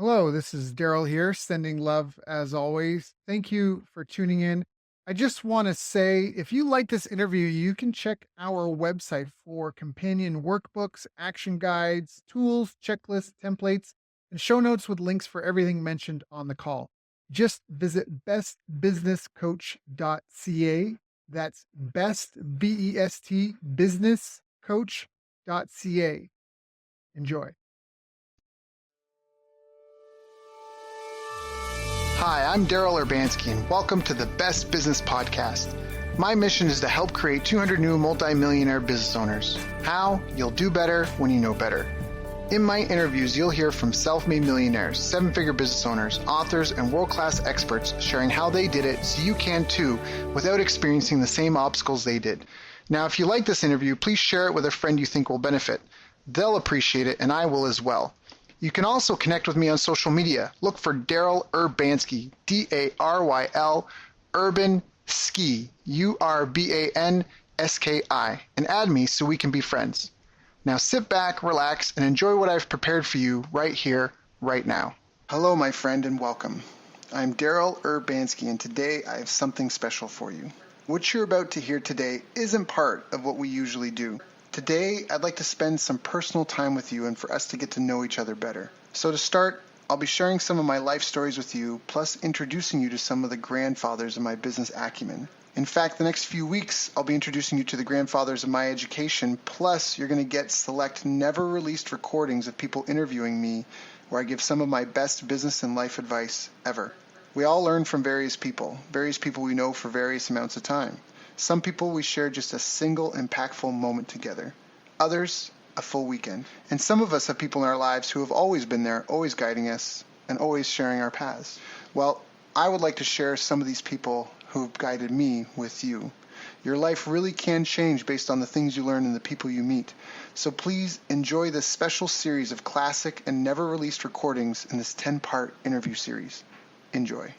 Hello, this is Daryl here, sending love as always. Thank you for tuning in. I just want to say if you like this interview, you can check our website for companion workbooks, action guides, tools, checklists, templates, and show notes with links for everything mentioned on the call. Just visit bestbusinesscoach.ca. That's best, B-E-S-T, businesscoach.ca. Enjoy. Hi, I'm Daryl Urbanski, and welcome to the Best Business Podcast. My mission is to help create 200 new multimillionaire business owners. How? You'll do better when you know better. In my interviews, you'll hear from self-made millionaires, seven-figure business owners, authors, and world-class experts sharing how they did it so you can too without experiencing the same obstacles they did. Now, if you like this interview, please share it with a friend you think will benefit. They'll appreciate it, and I will as well. You can also connect with me on social media. Look for Daryl Urbanski, D-A-R-Y-L, Urban Ski, U-R-B-A-N-S-K-I, and add me so we can be friends. Now sit back, relax, and enjoy what I've prepared for you right here, right now. Hello, my friend, and welcome. I'm Daryl Urbanski, and today I have something special for you. What you're about to hear today isn't part of what we usually do. Today, I'd like to spend some personal time with you and for us to get to know each other better. So to start, I'll be sharing some of my life stories with you, plus introducing you to some of the grandfathers of my business acumen. In fact, the next few weeks, I'll be introducing you to the grandfathers of my education, plus you're going to get select never-released recordings of people interviewing me where I give some of my best business and life advice ever. We all learn from various people we know for various amounts of time. Some people we share just a single impactful moment together. Others, a full weekend. And some of us have people in our lives who have always been there, always guiding us, and always sharing our paths. Well, I would like to share some of these people who have guided me with you. Your life really can change based on the things you learn and the people you meet. So please enjoy this special series of classic and never released recordings in this 10-part interview series. Enjoy.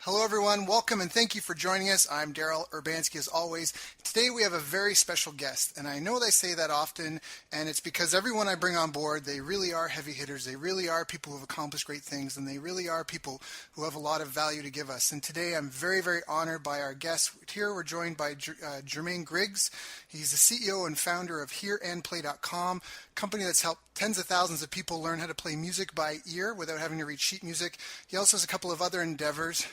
Hello, everyone. Welcome and thank you for joining us. I'm Daryl Urbanski, as always. Today we have a very special guest, and I know they say that often, and it's because everyone I bring on board, they really are heavy hitters. They really are people who have accomplished great things, and they really are people who have a lot of value to give us. And today I'm very, very honored by our guest. Here we're joined by Jermaine Griggs. He's the CEO and founder of HearAndPlay.com, a company that's helped tens of thousands of people learn how to play music by ear without having to read sheet music. He also has a couple of other endeavors,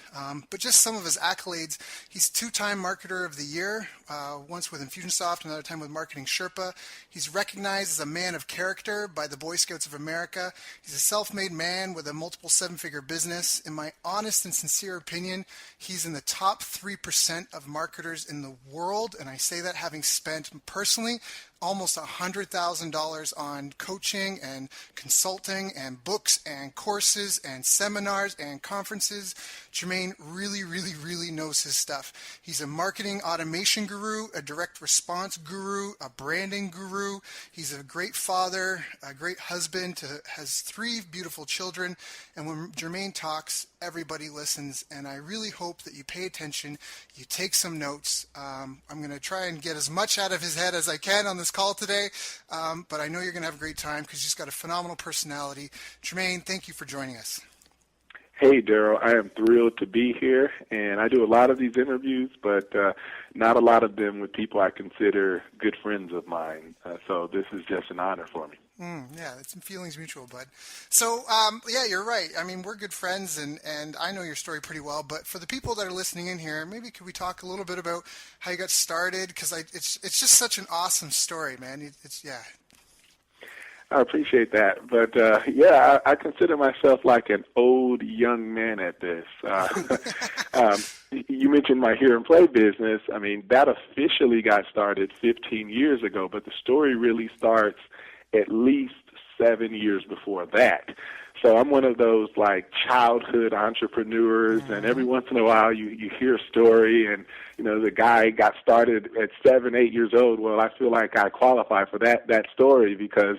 but just some of his accolades. He's two-time Marketer of the Year, once with Infusionsoft, another time with Marketing Sherpa. He's recognized as a man of character by the Boy Scouts of America. He's a self-made man with a multiple seven-figure business. In my honest and sincere opinion, he's in the top 3% of marketers in the world, and I say that having spent personally almost $100,000 on coaching and consulting and books and courses and seminars and conferences. Jermaine really, really, really knows his stuff. He's a marketing automation guru, a direct response guru, a branding guru. He's a great father, a great husband, has 3 beautiful children. And when Jermaine talks, everybody listens. And I really hope that you pay attention, you take some notes. I'm going to try and get as much out of his head as I can on this call today, but I know you're going to have a great time because he's got a phenomenal personality. Jermaine, thank you for joining us. Hey, Daryl, I am thrilled to be here, and I do a lot of these interviews, but not a lot of them with people I consider good friends of mine, so this is just an honor for me. Yeah, it's some feelings mutual, bud. So, yeah, you're right. I mean, we're good friends, and I know your story pretty well, but for the people that are listening in here, maybe could we talk a little bit about how you got started? Because it's just such an awesome story, man. Yeah. I appreciate that, but yeah, I consider myself like an old young man at this. You mentioned my Hear and Play business. I mean, that officially got started 15 years ago, but the story really starts at least 7 years before that. So I'm one of those like childhood entrepreneurs, and every once in a while you hear a story and, you know, the guy got started at 7, 8 years old. Well, I feel like I qualify for that story because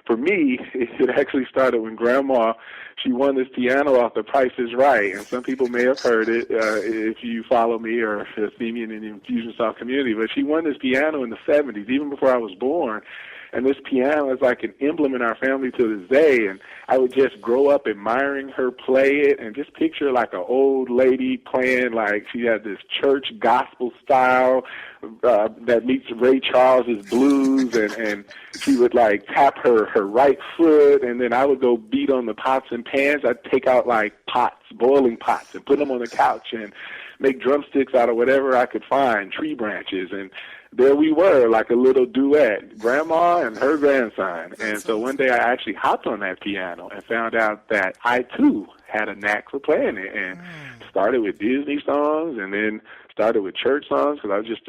for me, it actually started when Grandma, she won this piano off The Price is Right. And some people may have heard it if you follow me or see me in the Infusionsoft community, but she won this piano in the 70s, even before I was born. And this piano is like an emblem in our family to this day. And I would just grow up admiring her play it and just picture like an old lady playing like she had this church gospel style that meets Ray Charles's blues, and she would like tap her right foot, and then I would go beat on the pots and pans. I'd take out like pots, boiling pots, and put them on the couch and make drumsticks out of whatever I could find, tree branches, and there we were, like a little duet, Grandma and her grandson. And so one day I actually hopped on that piano and found out that I, too, had a knack for playing it, and started with Disney songs and then started with church songs because I was just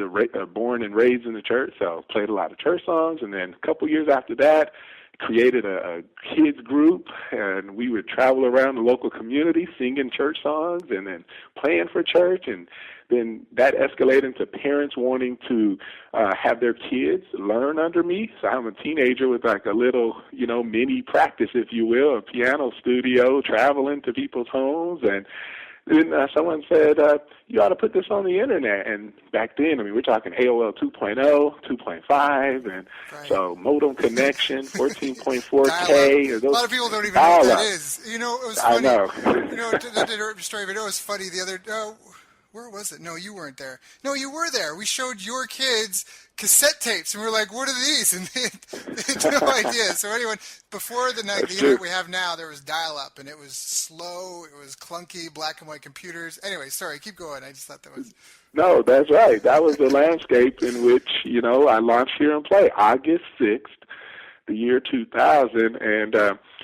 born and raised in the church, so played a lot of church songs. And then a couple years after that, created a kids group, and we would travel around the local community singing church songs and then playing for church. And then that escalated into parents wanting to have their kids learn under me. So I'm a teenager with like a little, mini practice, if you will, a piano studio, traveling to people's homes. And then someone said, you ought to put this on the internet. And back then, we're talking AOL 2.0, 2.5, and so modem connection, 14.4K. A lot of people don't even know what that is. It was funny. I know. The story, but it was funny the other day. Where was it? No, you weren't there. No, you were there. We showed your kids cassette tapes, and we were like, what are these? And they had no idea. So anyway, before the internet we have now, there was dial-up, and it was slow, it was clunky, black and white computers. Anyway, sorry, keep going. I just thought that was... No, that's right. That was the landscape in which, I launched Hear and Play August 6th, the year 2000, and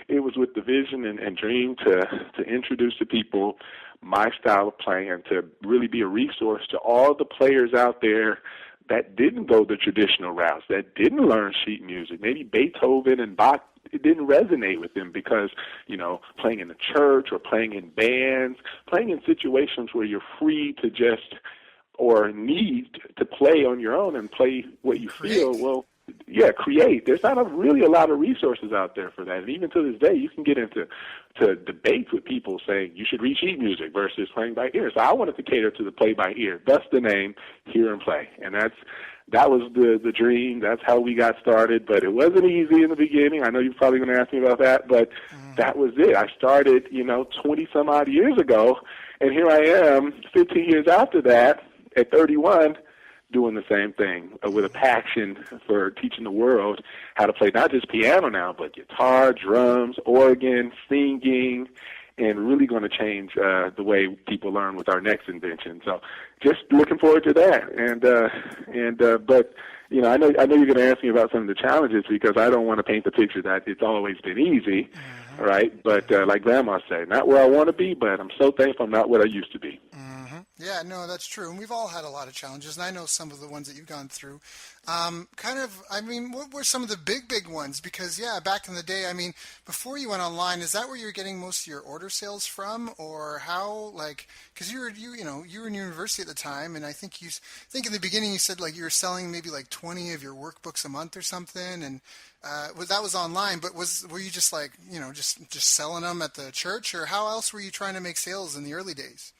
it was with the vision and dream to introduce to people my style of playing and to really be a resource to all the players out there that didn't go the traditional routes, that didn't learn sheet music. Maybe Beethoven and Bach, it didn't resonate with them because, playing in the church or playing in bands, playing in situations where you're free to just or need to play on your own and play what you feel, well, yeah, create. There's not really a lot of resources out there for that. And even to this day, you can get into debates with people saying you should read sheet music versus playing by ear. So I wanted to cater to the play by ear. Thus the name Hear and Play. And that was the dream. That's how we got started. But it wasn't easy in the beginning. I know you're probably going to ask me about that, but that was it. I started, 20 some odd years ago, and here I am 15 years after that at 31 doing the same thing with a passion for teaching the world how to play not just piano now, but guitar, drums, organ, singing, and really going to change the way people learn with our next invention. So just looking forward to that. But I know you're going to ask me about some of the challenges because I don't want to paint the picture that it's always been easy, right? But like Grandma said, not where I want to be, but I'm so thankful I'm not what I used to be. Yeah, no, that's true. And we've all had a lot of challenges, and I know some of the ones that you've gone through. What were some of the big ones? Because, back in the day, before you went online, is that where you were getting most of your order sales from? Or how, because you were in university at the time, and I think in the beginning you said, you were selling maybe 20 of your workbooks a month or something, and that was online, but were you just just selling them at the church, or how else were you trying to make sales in the early days?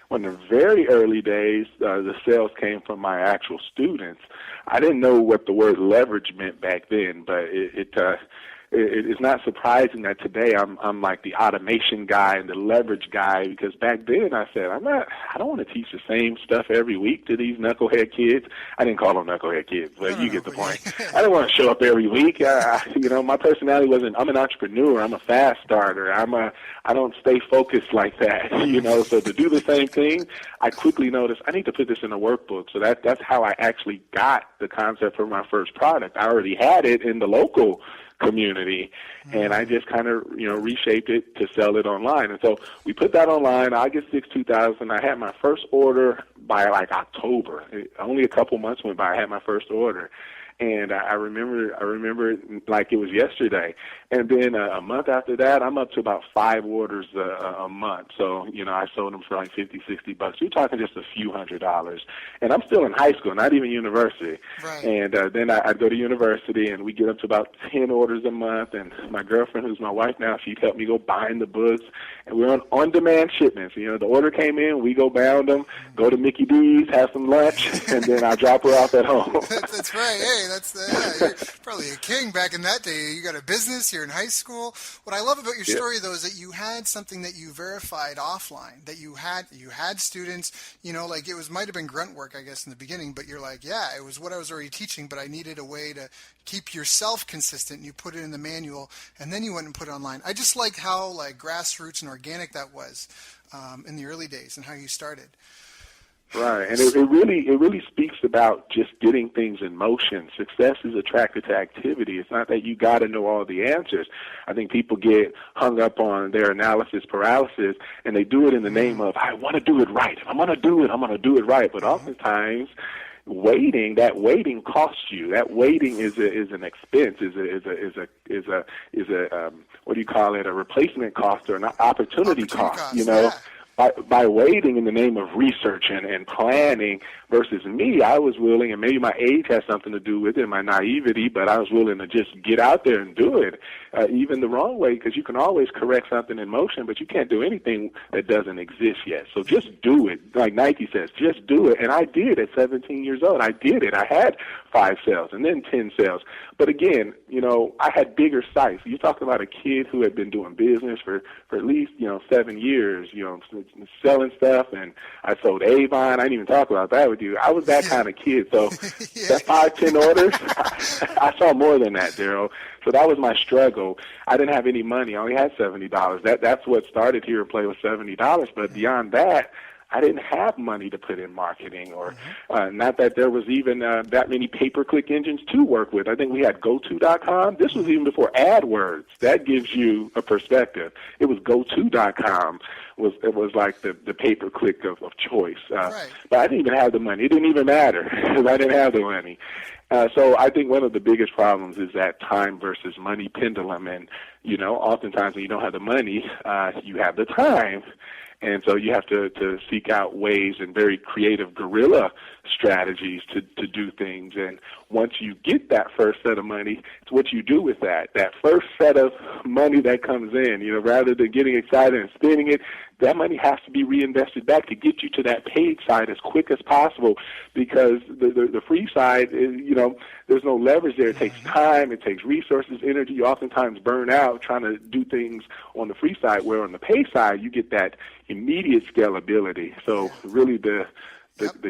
Well, in the very early days, the sales came from my actual students. I didn't know what the word leverage meant back then, but it's not surprising that today I'm like the automation guy and the leverage guy, because back then I said, I don't want to teach the same stuff every week to these knucklehead kids. I didn't call them knucklehead kids, but you get the point. I didn't want to show up every week. My personality wasn't, I'm an entrepreneur, I'm a fast starter, I don't stay focused like that, so to do the same thing, I quickly noticed I need to put this in a workbook. So that's how I actually got the concept for my first product. I already had it in the local community, and I just kind of, reshaped it to sell it online. And so we put that online August 6, 2000. I had my first order by October. Only a couple months went by, I had my first order. And I remember it like it was yesterday. And then a month after that, I'm up to about 5 orders a month. So, I sold them for like $50, $60. You're talking just a few $100s. And I'm still in high school, not even university. Right. And then I'd go to university, and we get up to about 10 orders a month. And my girlfriend, who's my wife now, she'd help me go buying the books. And we're on-demand shipments. The order came in, we go bound them, go to Mickey D's, have some lunch, and then I drop her off at home. That's right. Hey, You're probably a king back in that day. You got a business, you're in high school. What I love about your story, though, is that you had something that you verified offline, that you had students, like it might have been grunt work, I guess, in the beginning, but you're like, yeah, it was what I was already teaching, but I needed a way to keep yourself consistent, and you put it in the manual, and then you went and put it online. I just like how like grassroots and organic that was in the early days and how you started. Right, and it really speaks about just getting things in motion. Success is attracted to activity. It's not that you got to know all the answers. I think people get hung up on their analysis paralysis, and they do it in the name of, I want to do it right. If I'm going to do it, I'm going to do it right. But oftentimes, waiting costs you. That waiting is an expense, is a what do you call it? A replacement cost or an opportunity cost. Yeah. By waiting in the name of research and planning versus me, I was willing, and maybe my age has something to do with it, my naivety, but I was willing to just get out there and do it, even the wrong way, because you can always correct something in motion, but you can't do anything that doesn't exist yet. So just do it. Like Nike says, just do it. And I did at 17 years old. I did it. I had 5 sales and then 10 sales. But again, I had bigger sights. You're talking about a kid who had been doing business for at least, 7 years, selling stuff, and I sold Avon. I didn't even talk about that with you. I was that kind of kid. So that 5, 10 orders, I saw more than that, Daryl. So that was my struggle. I didn't have any money. I only had $70. That's what started Here Play with $70. But beyond that, I didn't have money to put in marketing, or not that there was even that many pay-per-click engines to work with. I think we had GoTo.com. This was even before AdWords. That gives you a perspective. It was GoTo.com. It was like the pay-per-click of choice. Right. But I didn't even have the money. It didn't even matter because I didn't have the money. So I think one of the biggest problems is that time versus money pendulum. And, oftentimes when you don't have the money, you have the time. And so you have to seek out ways and very creative guerrilla strategies to do things. And once you get that first set of money, it's what you do with that first set of money that comes in. Rather than getting excited and spending it, that money has to be reinvested back to get you to that paid side as quick as possible, because the free side is, there's no leverage there. It takes time, it takes resources, energy. You oftentimes burn out trying to do things on the free side, where on the pay side, you get that immediate scalability. So really the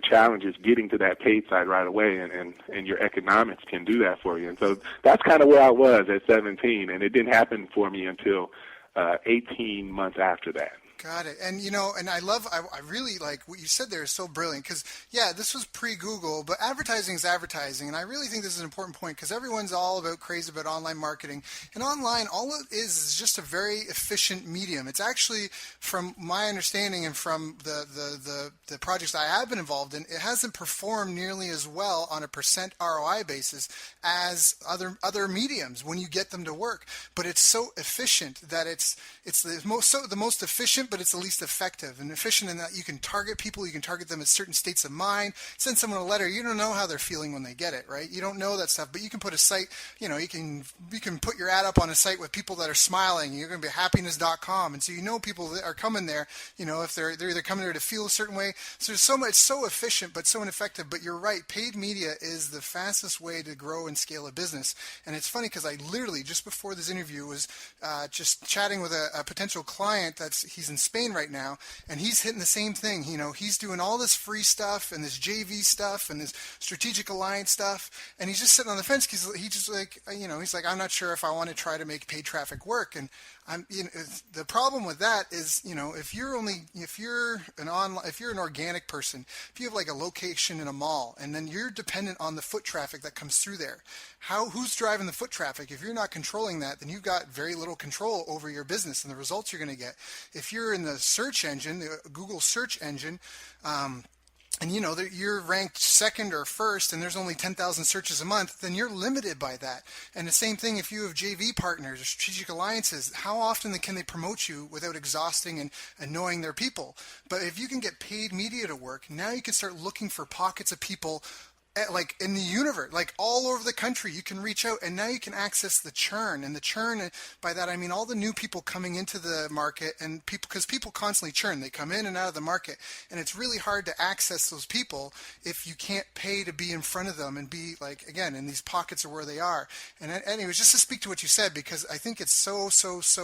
challenge is getting to that paid side right away, and your economics can do that for you. And so that's kind of where I was at 17, and it didn't happen for me until 18 months after that. Got it. And, and I really like what you said there is so brilliant, because, this was pre-Google, but advertising is advertising. And I really think this is an important point, because everyone's all about crazy about online marketing. And online, all it is just a very efficient medium. It's actually, from my understanding and from the projects I have been involved in, it hasn't performed nearly as well on a % ROI basis as other mediums when you get them to work. But it's so efficient that it's the most efficient, but it's the least effective. And efficient in that you can target people, you can target them at certain states of mind. Send someone a letter, you don't know how they're feeling when they get it, right? You don't know that stuff, but you can put a site, you can put your ad up on a site with people that are smiling. You're going to be happiness.com, and so people that are coming there, if they're either coming there to feel a certain way. So there's so much, so efficient but so ineffective. But you're right, paid media is the fastest way to grow and scale a business. And it's funny, because I literally just before this interview was just chatting with a potential client he's in Spain right now, and he's hitting the same thing. He's doing all this free stuff and this JV stuff and this strategic alliance stuff, and he's just sitting on the fence because he's just like, he's like, I'm not sure if I want to try to make paid traffic work. And the problem with that is, if you're an organic person, if you have like a location in a mall, and then you're dependent on the foot traffic that comes through there, who's driving the foot traffic? If you're not controlling that, then you've got very little control over your business and the results you're going to get. If you're in the search engine, the Google search engine, and you're ranked second or first, and there's only 10,000 searches a month, then you're limited by that. And the same thing if you have JV partners or strategic alliances, how often can they promote you without exhausting and annoying their people? But if you can get paid media to work, now you can start looking for pockets of people like in the universe, like all over the country, you can reach out, and now you can access the churn. And the churn, by that I mean all the new people coming into the market, and people, because people constantly churn, they come in and out of the market, and it's really hard to access those people if you can't pay to be in front of them and be like, again, in these pockets of where they are. And anyways, just to speak to what you said, because I think it's so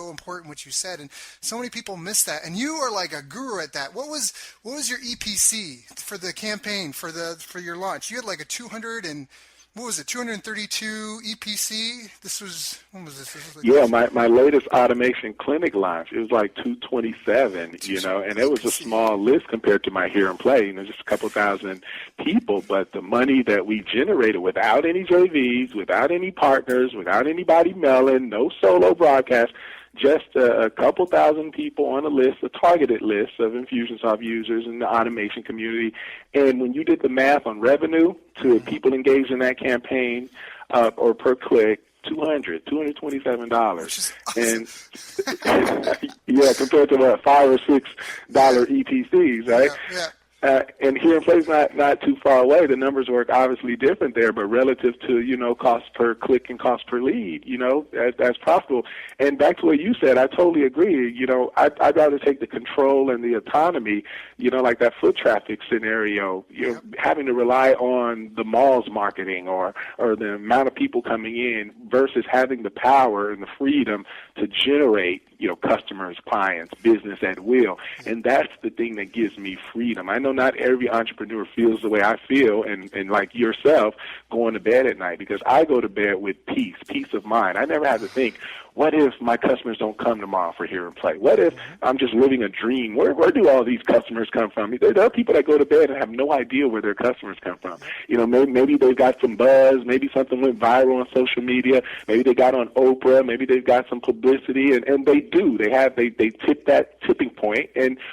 important what you said, and so many people miss that. And you are like a guru at that. What was your EPC for the campaign for your launch? You had like a 200 and what was it, 232 EPC? This was, when was this? This was like Yeah, my latest automation clinic launch, it was like 227, and it was a small list compared to my Here and Play, just a couple thousand people, but the money that we generated without any JVs, without any partners, without anybody mailing, no solo broadcast, just a couple thousand people on a list, a targeted list of Infusionsoft users in the automation community. And when you did the math on revenue to people engaged in that campaign or per click, $227. Which is awesome. And yeah, compared to what, $5 or $6 EPCs, right? Yeah. And Here and Play's not too far away. The numbers work obviously different there, but relative to, cost per click and cost per lead, that's profitable. And back to what you said, I totally agree. I'd rather take the control and the autonomy, like that foot traffic scenario, having to rely on the mall's marketing or the amount of people coming in versus having the power and the freedom to generate, customers, clients, business at will. And that's the thing that gives me freedom. I know not every entrepreneur feels the way I feel, and like yourself, going to bed at night, because I go to bed with peace of mind. I never have to think, what if my customers don't come tomorrow for Here and Play? What if I'm just living a dream? Where do all these customers come from? There are people that go to bed and have no idea where their customers come from. Maybe they've got some buzz. Maybe something went viral on social media. Maybe they got on Oprah. Maybe they've got some publicity, and they do. They tip that tipping point,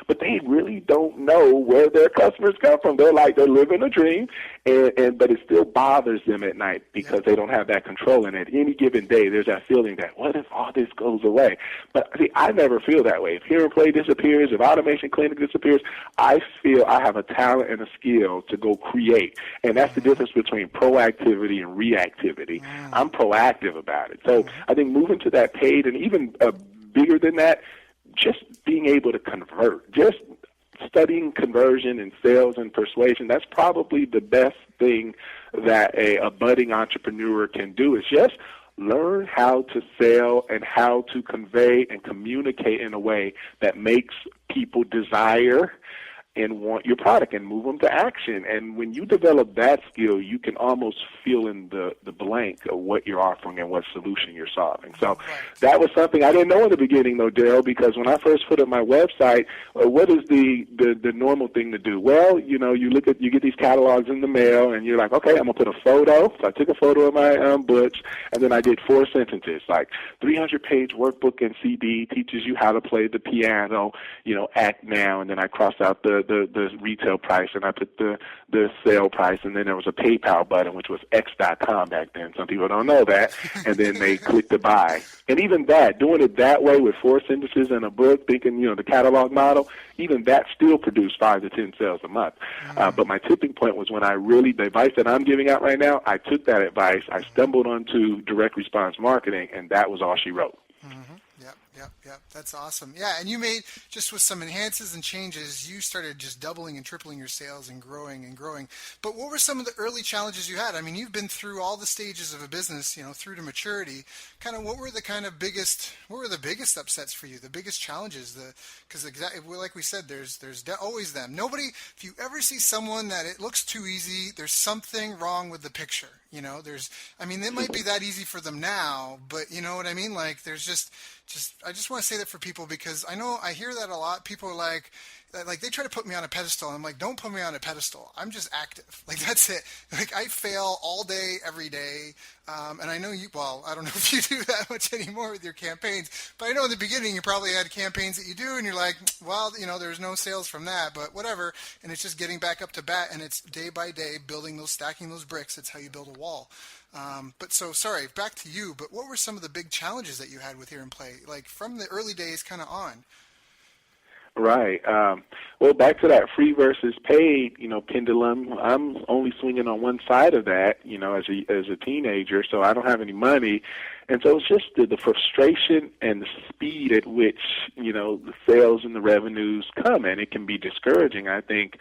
but they really don't know where their customers come from. They're living a dream, but it still bothers them at night because they don't have that control. And at any given day, there's that feeling that, what if all this goes away? But see, I never feel that way. If Here and Play disappears, if Automation Clinic disappears, I feel I have a talent and a skill to go create. And that's the difference between proactivity and reactivity. I'm proactive about it. So I think moving to that paid, and even bigger than that, just being able to convert, just studying conversion and sales and persuasion, that's probably the best thing that a budding entrepreneur can do, is just learn how to sell and how to convey and communicate in a way that makes people desire and want your product and move them to action. And when you develop that skill, you can almost fill in the blank of what you're offering and what solution you're solving. So that was something I didn't know in the beginning, though, Daryl, because when I first put up my website, what is the normal thing to do? Well, you get these catalogs in the mail, and you're like, okay, I'm going to put a photo. So I took a photo of my butch, and then I did 4 sentences, like 300-page workbook and CD teaches you how to play the piano, act now, and then I crossed out the retail price, and I put the sale price, and then there was a PayPal button, which was X.com back then. Some people don't know that, and then they click to buy. And even that, doing it that way with 4 sentences in a book, thinking, the catalog model, even that still produced 5 to 10 sales a month. But my tipping point was when the advice that I'm giving out right now, I took that advice, I stumbled onto direct response marketing, and that was all she wrote. Yep. That's awesome. Yeah, and you made, just with some enhances and changes, you started just doubling and tripling your sales and growing and growing. But what were some of the early challenges you had? I mean, you've been through all the stages of a business, through to maturity. Kind of what were the biggest upsets for you, the biggest challenges? Because exactly like we said, there's always them. If you ever see someone that it looks too easy, there's something wrong with the picture. It might be that easy for them now, but you know what I mean? Like, there's I just want to say that for people, because I hear that a lot. People are like they try to put me on a pedestal. And I'm like, don't put me on a pedestal. I'm just active. Like, that's it. Like, I fail all day, every day. And I know I don't know if you do that much anymore with your campaigns, but I know in the beginning you probably had campaigns that you do and you're like, well, there's no sales from that, but whatever. And it's just getting back up to bat, and it's day by day stacking those bricks. It's how you build a wall. Sorry, back to you, but what were some of the big challenges that you had with Here and Play, like from the early days kind of on? Right. Well, back to that free versus paid, pendulum. I'm only swinging on one side of that, as a teenager, so I don't have any money, and so it's just the frustration and the speed at which the sales and the revenues come, and it can be discouraging. I think,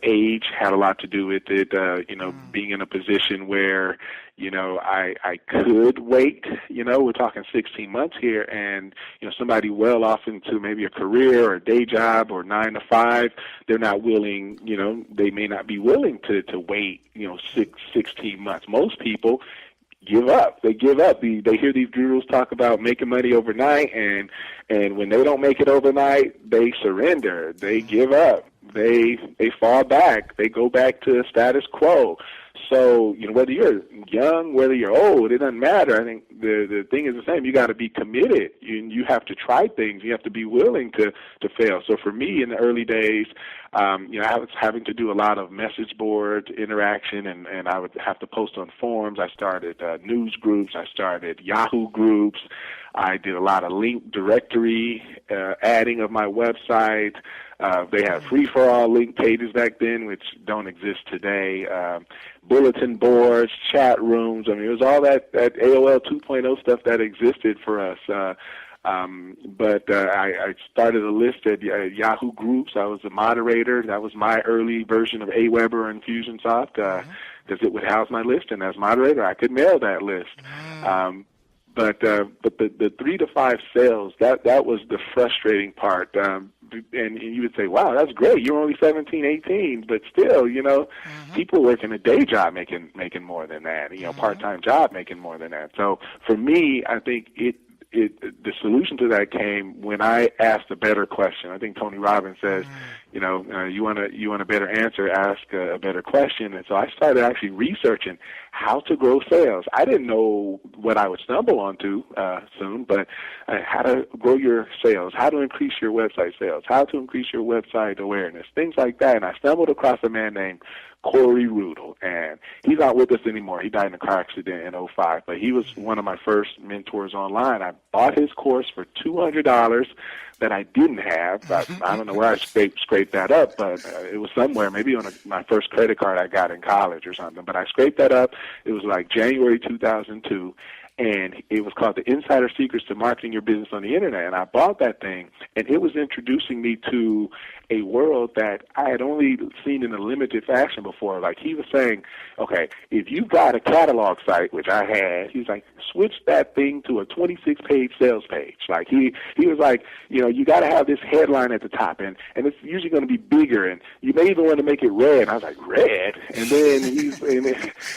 age had a lot to do with it. Being in a position where I could wait. We're talking 16 months here, and somebody well off into maybe a career or a day job or 9 to 5, they're not willing. They may not be willing to wait. 16 months. Most people give up. They give up. They hear these gurus talk about making money overnight, and when they don't make it overnight, they surrender. They give up. They fall back. They go back to status quo. So, whether you're young, whether you're old, it doesn't matter. I think the thing is the same. You got to be committed. You have to try things. You have to be willing to fail. So for me in the early days, I was having to do a lot of message board interaction, and I would have to post on forums. I started news groups. I started Yahoo groups. I did a lot of link directory adding of my website. They had free-for-all link pages back then, which don't exist today. Bulletin boards, chat rooms. I mean, it was all that AOL 2.0 stuff that existed for us. I started a list at Yahoo Groups. I was a moderator. That was my early version of Aweber and Infusionsoft because it would house my list, and as moderator, I could mail that list. But the 3 to 5 sales, that was the frustrating part. And you would say, wow, that's great. You're only 17, 18, but still, people working a day job making more than that, part-time job making more than that. So for me, I think the solution to that came when I asked a better question. I think Tony Robbins says, you want a better answer, ask a better question. And so I started actually researching how to grow sales. I didn't know what I would stumble onto soon, but how to grow your sales, how to increase your website sales, how to increase your website awareness, things like that. And I stumbled across a man named Corey Rudel, and he's not with us anymore. He died in a car accident in '05, but he was one of my first mentors online. I bought his course for $200 that I didn't have. I don't know where I scraped that up, but it was somewhere, maybe on my first credit card I got in college or something. But I scraped that up. It was like January 2002. And it was called The Insider Secrets to Marketing Your Business on the Internet. And I bought that thing, and it was introducing me to a world that I had only seen in a limited fashion before. Like, he was saying, okay, if you've got a catalog site, which I had, he's like, switch that thing to a 26-page sales page. Like, he was like, you got to have this headline at the top, and it's usually going to be bigger, and you may even want to make it red. And I was like, red? And then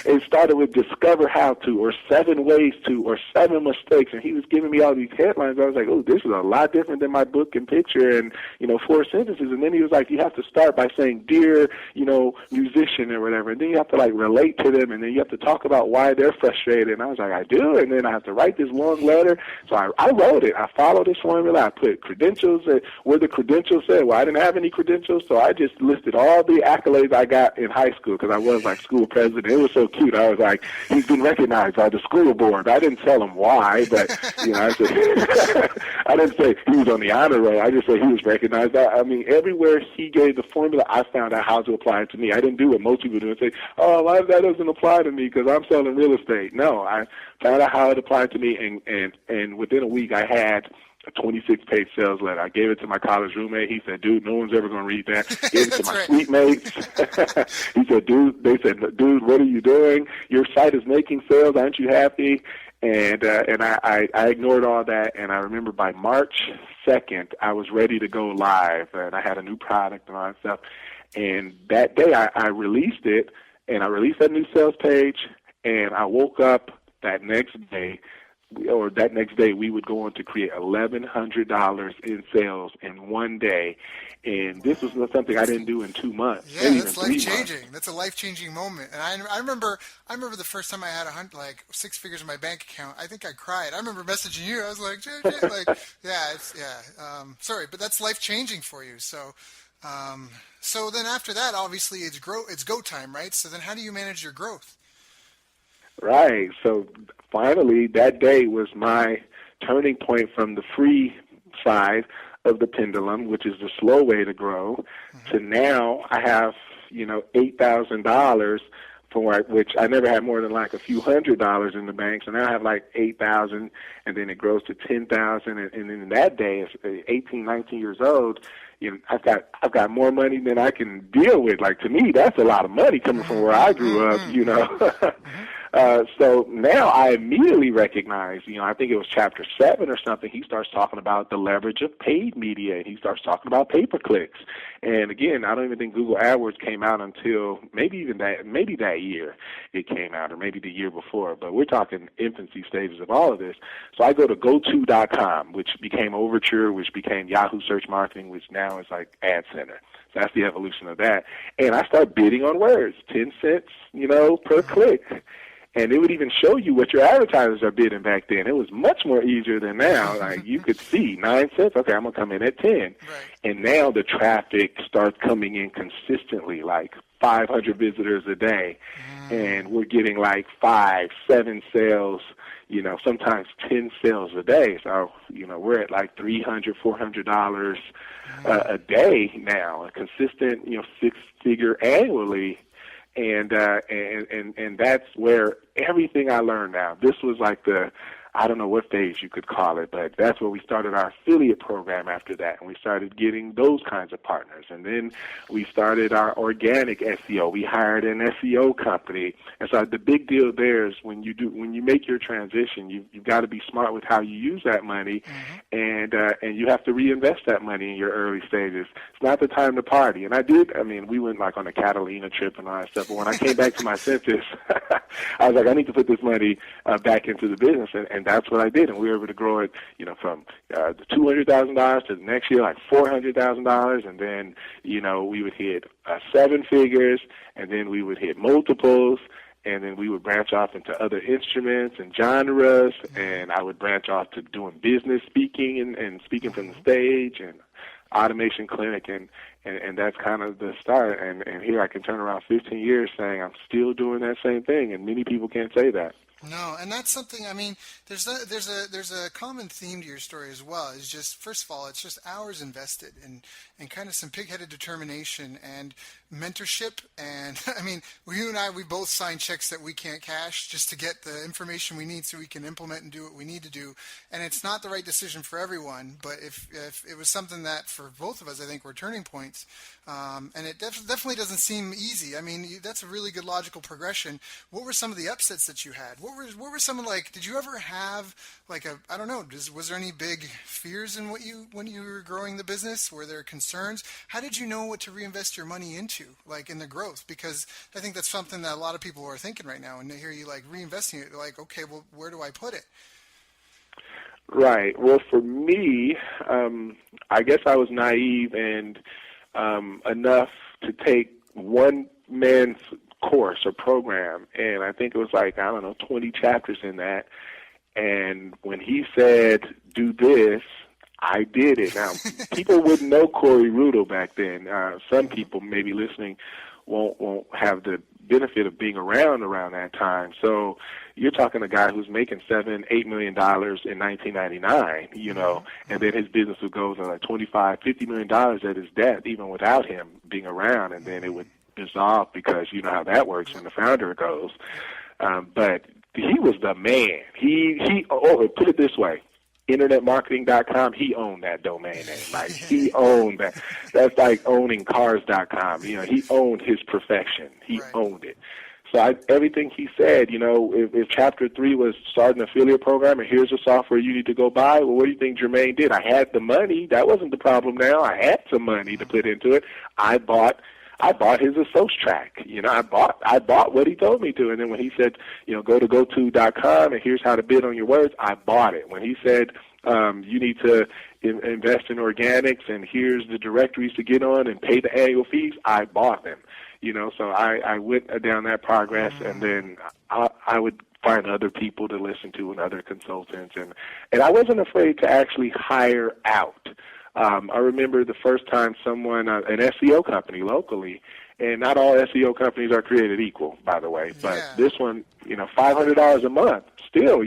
it started with discover how to, or 7 ways to, or 7 mistakes, and he was giving me all these headlines. I was like, oh, this is a lot different than my book and picture and 4 sentences. And then he was like, you have to start by saying, dear, musician or whatever, and then you have to like relate to them, and then you have to talk about why they're frustrated. And I was like, I do, and then I have to write this long letter. So I wrote it. I followed this formula. I put credentials where the credentials said. Well, I didn't have any credentials, so I just listed all the accolades I got in high school because I was like school president. It was so cute. I was like, he's been recognized by the school board. I didn't tell him why, but I said, I didn't say he was on the honor roll. I just said he was recognized. I mean, everywhere he gave the formula, I found out how to apply it to me. I didn't do what most people do and say, oh, why that doesn't apply to me because I'm selling real estate. No, I found out how it applied to me, and within a week I had a 26-page sales letter. I gave it to my college roommate. He said, dude, no one's ever going to read that. Gave it to my suite mates. He said, dude, what are you doing? Your site is making sales. Aren't you happy? And I ignored all that, and I remember by March 2nd, I was ready to go live, and I had a new product and all that stuff. And that day, I released it, and I released that new sales page, and I woke up that next day, we would go on to create $1,100 in sales in one day. And this was something I didn't do in 2 months. Yeah, that's life-changing. That's a life-changing moment. And I remember the first time I had 6 figures in my bank account. I think I cried. I remember messaging you. I was like, sorry, but that's life-changing for you. So, so then after that, obviously it's go time, right? So then how do you manage your growth? Right. So finally, that day was my turning point from the free side of the pendulum, which is the slow way to grow, to now I have, $8,000 for which I never had more than like a few $100s in the bank. So now I have like 8,000, and then it grows to 10,000, and in that day, it's 18, 19 years old. I've got more money than I can deal with. Like, to me, that's a lot of money coming from where I grew up. So now I immediately recognize, I think it was chapter 7 or something, he starts talking about the leverage of paid media, and he starts talking about pay-per-clicks. And again, I don't even think Google AdWords came out until maybe that year it came out, or maybe the year before, but we're talking infancy stages of all of this. So I go to goto.com, which became Overture, which became Yahoo Search Marketing, which now is like Ad Center. So that's the evolution of that. And I start bidding on words, 10 cents, per click. And it would even show you what your advertisers are bidding back then. It was much more easier than now. Like, you could see 9 cents. Okay, I'm going to come in at 10. Right. And now the traffic starts coming in consistently, like 500 visitors a day. And we're getting like 5, 7 sales, sometimes 10 sales a day. So, we're at like $300, $400 a day now, a consistent, 6-figure annually. And that's where everything I learned now. This was like I don't know what phase you could call it, but that's where we started our affiliate program after that, and we started getting those kinds of partners. And then we started our organic SEO. We hired an SEO company. And so the big deal there is when you make your transition, you've got to be smart with how you use that money, and you have to reinvest that money in your early stages. It's not the time to party. And I did. I mean, we went like on a Catalina trip and all that stuff, but when I came back to my senses, I was like, I need to put this money back into the business, and that's what I did, and we were able to grow it, from the $200,000 to the next year like $400,000, and then we would hit 7 figures, and then we would hit multiples, and then we would branch off into other instruments and genres, and I would branch off to doing business speaking and speaking from the stage and automation clinic, and that's kind of the start. And here I can turn around 15 years saying I'm still doing that same thing, and many people can't say that. No, and that's something. I mean, there's a common theme to your story as well. It's just, first of all, it's just hours invested and kind of some pig-headed determination and mentorship. And I mean, you and I, we both sign checks that we can't cash just to get the information we need so we can implement and do what we need to do. And it's not the right decision for everyone, but if it was something that for both of us, I think, were turning points. And it definitely doesn't seem easy. I mean, that's a really good logical progression. What were some of the upsets that you had? What were some, like, did you ever have like I don't know, was there any big fears in when you were growing the business? Were there concerns? How did you know what to reinvest your money into, like in the growth? Because I think that's something that a lot of people are thinking right now, and they hear you like reinvesting it, they're like, okay, well, where do I put it? Right. Well, for me, I guess I was naive and enough to take one man's course or program, and I think it was like, 20 chapters in that. And when he said, do this, I did it. Now, people wouldn't know Corey Rudel back then. Some people maybe listening won't have the benefit of being around that time. So you're talking a guy who's making $7-8 million in 1999, and then his business would go to like $25-50 million at his death, even without him being around, and then it would dissolve because you know how that works when the founder goes. But he was the man. He put it this way, internetmarketing.com, he owned that domain name. Like, he owned that. That's like owning cars.com. He owned his profession. He owned it. So everything he said, if chapter 3 was start an affiliate program and here's the software you need to go buy, well, what do you think Jermaine did? I had the money. That wasn't the problem now. I had some money to put into it. I bought his Associate track. I bought what he told me to. And then when he said, go to goto.com and here's how to bid on your words, I bought it. When he said, you need to invest in organics and here's the directories to get on and pay the annual fees, I bought them. So I went down that progress, and then I would find other people to listen to and other consultants. And I wasn't afraid to actually hire out. I remember the first time someone, an SEO company locally, and not all SEO companies are created equal, by the way, but this one, $500 a month, still,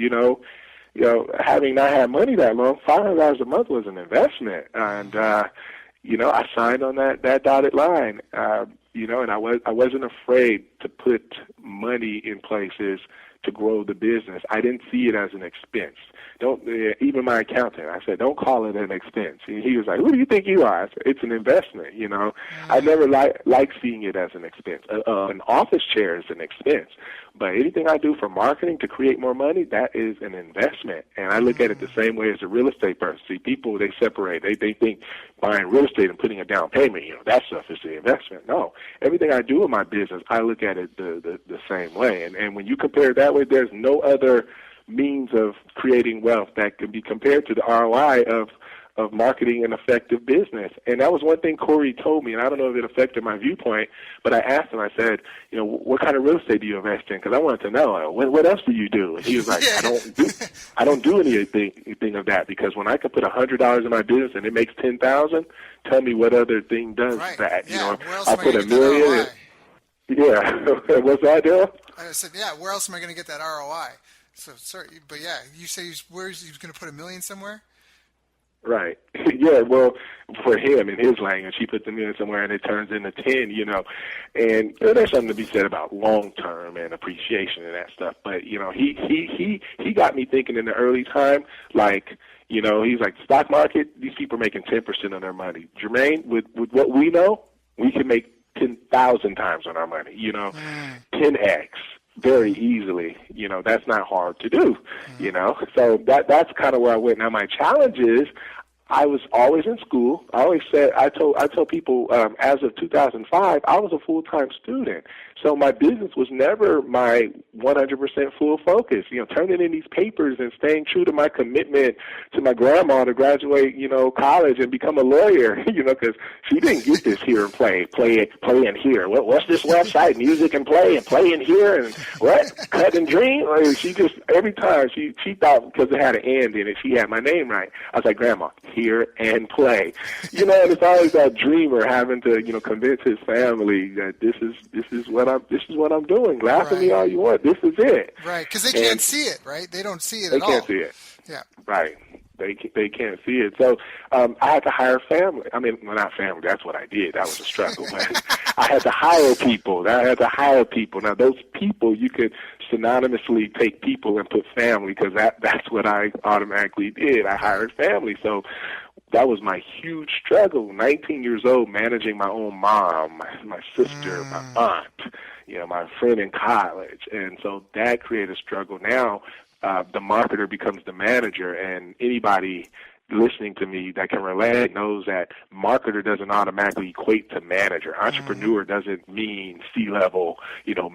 having not had money that long, $500 a month was an investment. And, I signed on that dotted line, and I wasn't afraid to put money in places to grow the business. I didn't see it as an expense. Even my accountant, I said, don't call it an expense. He was like, who do you think you are? I said, it's an investment, I never like seeing it as an expense. An office chair is an expense. But anything I do for marketing to create more money, that is an investment. And I look at it the same way as a real estate person. See, people, they separate. They think buying real estate and putting a down payment, that stuff is the investment. No. Everything I do in my business, I look at it the same way. And when you compare it that way, there's no other means of creating wealth that can be compared to the ROI of marketing an effective business. And that was one thing Corey told me, and I don't know if it affected my viewpoint, but I asked him, I said, what kind of real estate do you invest in? Because I wanted to know, what else do you do? And he was like, I don't do anything of that, because when I can put $100 in my business and it makes $10,000, tell me what other thing does that. Yeah. Where else I am I put going $1 to get that million. ROI? Yeah. What's that, Daryl? I said, where else am I going to get that ROI? So, sorry, but you say he's going to put $1 million somewhere? Right. Yeah, well, for him, in his language, he puts them in somewhere and it turns into 10, And there's something to be said about long-term and appreciation and that stuff. But, he got me thinking in the early time, like, he's like, the stock market, these people are making 10% of their money. Jermaine, with what we know, we can make 10,000 times on our money, 10x. Very easily, that's not hard to do, So that's kind of where I went. Now my challenge is, I was always in school. I told people as of 2005, I was a full-time student. So my business was never my 100% full focus. Turning in these papers and staying true to my commitment to my grandma to graduate, college and become a lawyer, because she didn't get this here and play in here. What's this website? Music and play in here and what? Cut and dream? She just, every time she thought, because it had an and in it, she had my name right. I was like, Grandma, here and play. And it's always that dreamer having to, convince his family that this is what I'm doing. Laugh at me all you want. This is it. Right, because they can't see it, right? They don't see it at all. They can't see it. Yeah. Right. They can't see it. So I had to hire family. I mean, well, not family. That's what I did. That was a struggle. But I had to hire people. Now, those people, you could synonymously take people and put family, because that's what I automatically did. I hired family. So that was my huge struggle. 19 years old, managing my own mom, my sister, my aunt, my friend in college. And so that created a struggle. Now, the marketer becomes the manager, and anybody listening to me that can relate knows that marketer doesn't automatically equate to manager. Entrepreneur doesn't mean C-level,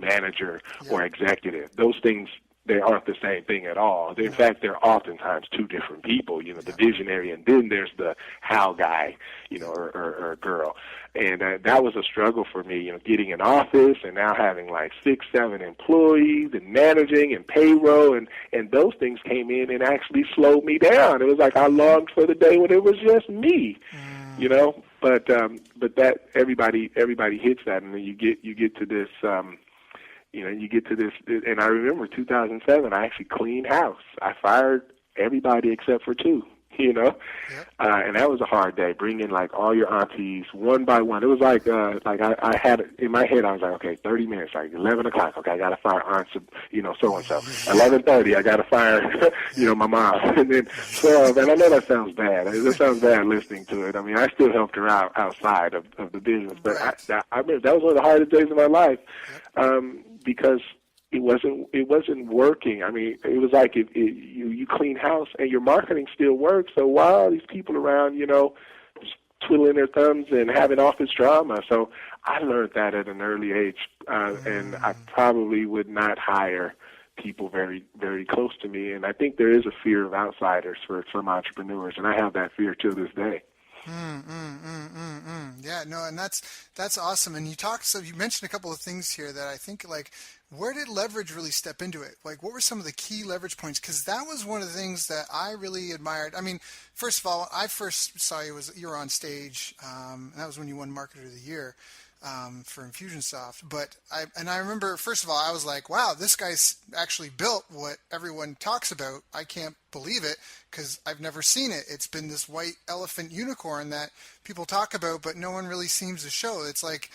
manager or executive. Those things, they aren't the same thing at all. In fact, they're oftentimes two different people, the visionary, and then there's the how guy, or girl. And that was a struggle for me, getting an office and now having like 6, 7 employees and managing and payroll, and those things came in and actually slowed me down. It was like I longed for the day when it was just me, But that everybody hits that, and then you get to this. You get to this, and I remember 2007, I actually cleaned house. I fired everybody except for 2, and that was a hard day, bringing like all your aunties one by one. It was like I had in my head, I was like, okay, 30 minutes, like 11 o'clock, okay, I got to fire Aunt, so-and-so. 11:30, I got to fire, my mom. And then 12, and I know that sounds bad. It sounds bad listening to it. I mean, I still helped her out outside of the business, but I remember that was one of the hardest days of my life. Because it wasn't working. I mean, it was like you clean house and your marketing still works. So why are these people around, just twiddling their thumbs and having office drama? So I learned that at an early age, and I probably would not hire people very, very close to me. And I think there is a fear of outsiders for some entrepreneurs, and I have that fear to this day. Yeah, no, and that's awesome. And you mentioned a couple of things here that I think, like, where did leverage really step into it? Like, what were some of the key leverage points? Because that was one of the things that I really admired. I mean, first of all, I first saw you were on stage, and that was when you won Marketer of the Year. for Infusionsoft. But I remember, first of all, I was like, wow, this guy's actually built what everyone talks about. I can't believe it because I've never seen it. It's been this white elephant unicorn that people talk about, but no one really seems to show. It's like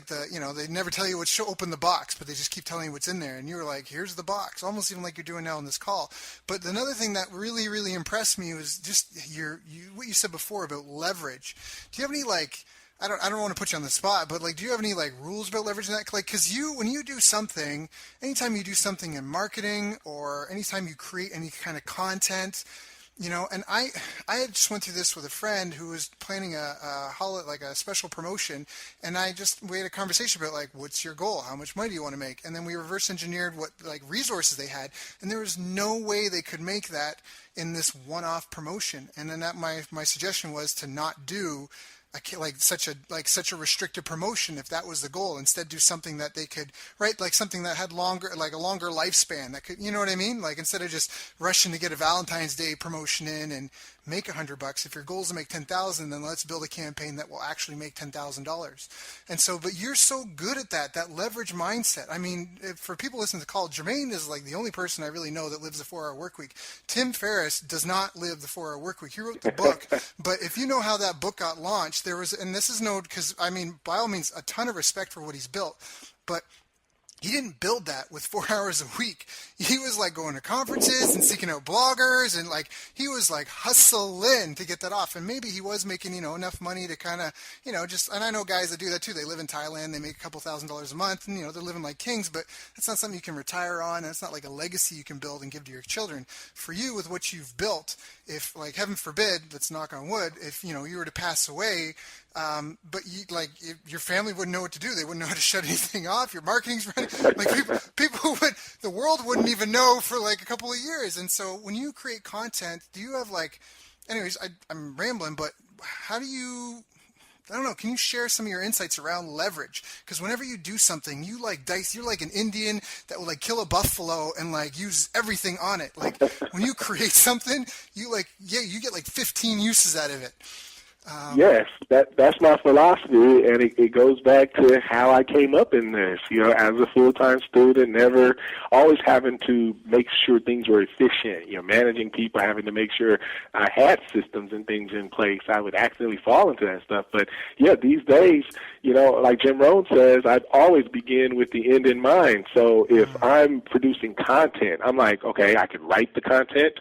they never tell you what's open the box, but they just keep telling you what's in there. And you were like, here's the box, almost even like you're doing now on this call. But another thing that really, really impressed me was just what you said before about leverage. Do you have any I don't want to put you on the spot, but do you have any rules about leveraging that? Because when you do something, anytime you do something in marketing or anytime you create any kind of content, and I had just went through this with a friend who was planning a holiday, a special promotion, and we had a conversation about what's your goal? How much money do you want to make? And then we reverse engineered what resources they had, and there was no way they could make that in this one-off promotion. And then my suggestion was to not do such a restricted promotion if that was the goal. Instead, do something that they could something that had a longer lifespan that could, you know what I mean? Instead of just rushing to get a Valentine's Day promotion in and make $100. If your goal is to make 10,000, then let's build a campaign that will actually make $10,000. And so, but you're so good at that leverage mindset. I mean, for people listening to the call, Jermaine is the only person I really know that lives the 4-hour work week. Tim Ferriss does not live the 4-hour work week. He wrote the book, but if you know how that book got launched, and this is because I mean, by all means, a ton of respect for what he's built, but he didn't build that with 4 hours a week. He was going to conferences and seeking out bloggers, and he was hustling to get that off. And maybe he was making, enough money to kind of, and I know guys that do that too. They live in Thailand, they make a couple $1,000s a month, and they're living like kings, but that's not something you can retire on. And it's not a legacy you can build and give to your children. For you, with what you've built, if heaven forbid, let's knock on wood, if you were to pass away, but your family wouldn't know what to do. They wouldn't know how to shut anything off. Your marketing's running. People the world wouldn't even know for a couple of years. And so when you create content, do you have anyways, I'm rambling, but how do you, I don't know, can you share some of your insights around leverage? Because whenever you do something, you dice, you're like an Indian that will kill a buffalo and use everything on it. When you create something, you you get 15 uses out of it. Yes, that's my philosophy, and it goes back to how I came up in this. As a full-time student, never always having to make sure things were efficient. Managing people, having to make sure I had systems and things in place. I would accidentally fall into that stuff. But yeah, these days, like Jim Rohn says, I'd always begin with the end in mind. So if I'm producing content, I'm like, okay, I could write the content.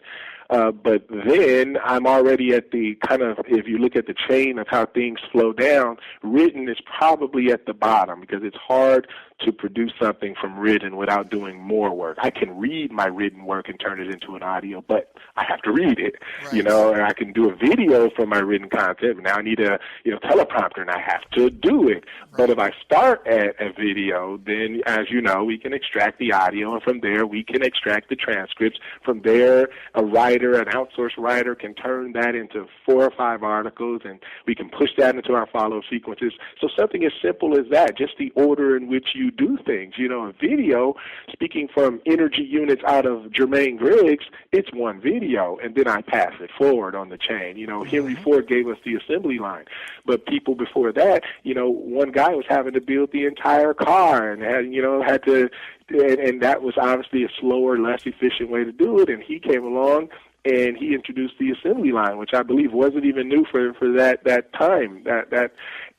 But then I'm already at the kind of, if you look at the chain of how things flow down, written is probably at the bottom because it's hard to produce something from written without doing more work. I can read my written work and turn it into an audio, but I have to read it, right. And I can do a video from my written content, but now I need a teleprompter and I have to do it. Right. But if I start at a video, then as you know, we can extract the audio, and from there we can extract the transcripts. From there, an outsourced writer can turn that into 4 or 5 articles, and we can push that into our follow sequences. So something as simple as that, just the order in which you do things. A video, speaking from energy units out of Jermaine Griggs, it's one video, and then I pass it forward on the chain. Henry Ford gave us the assembly line, but people before that, one guy was having to build the entire car and had to, and that was obviously a slower, less efficient way to do it, and he came along and he introduced the assembly line, which I believe wasn't even new for that time.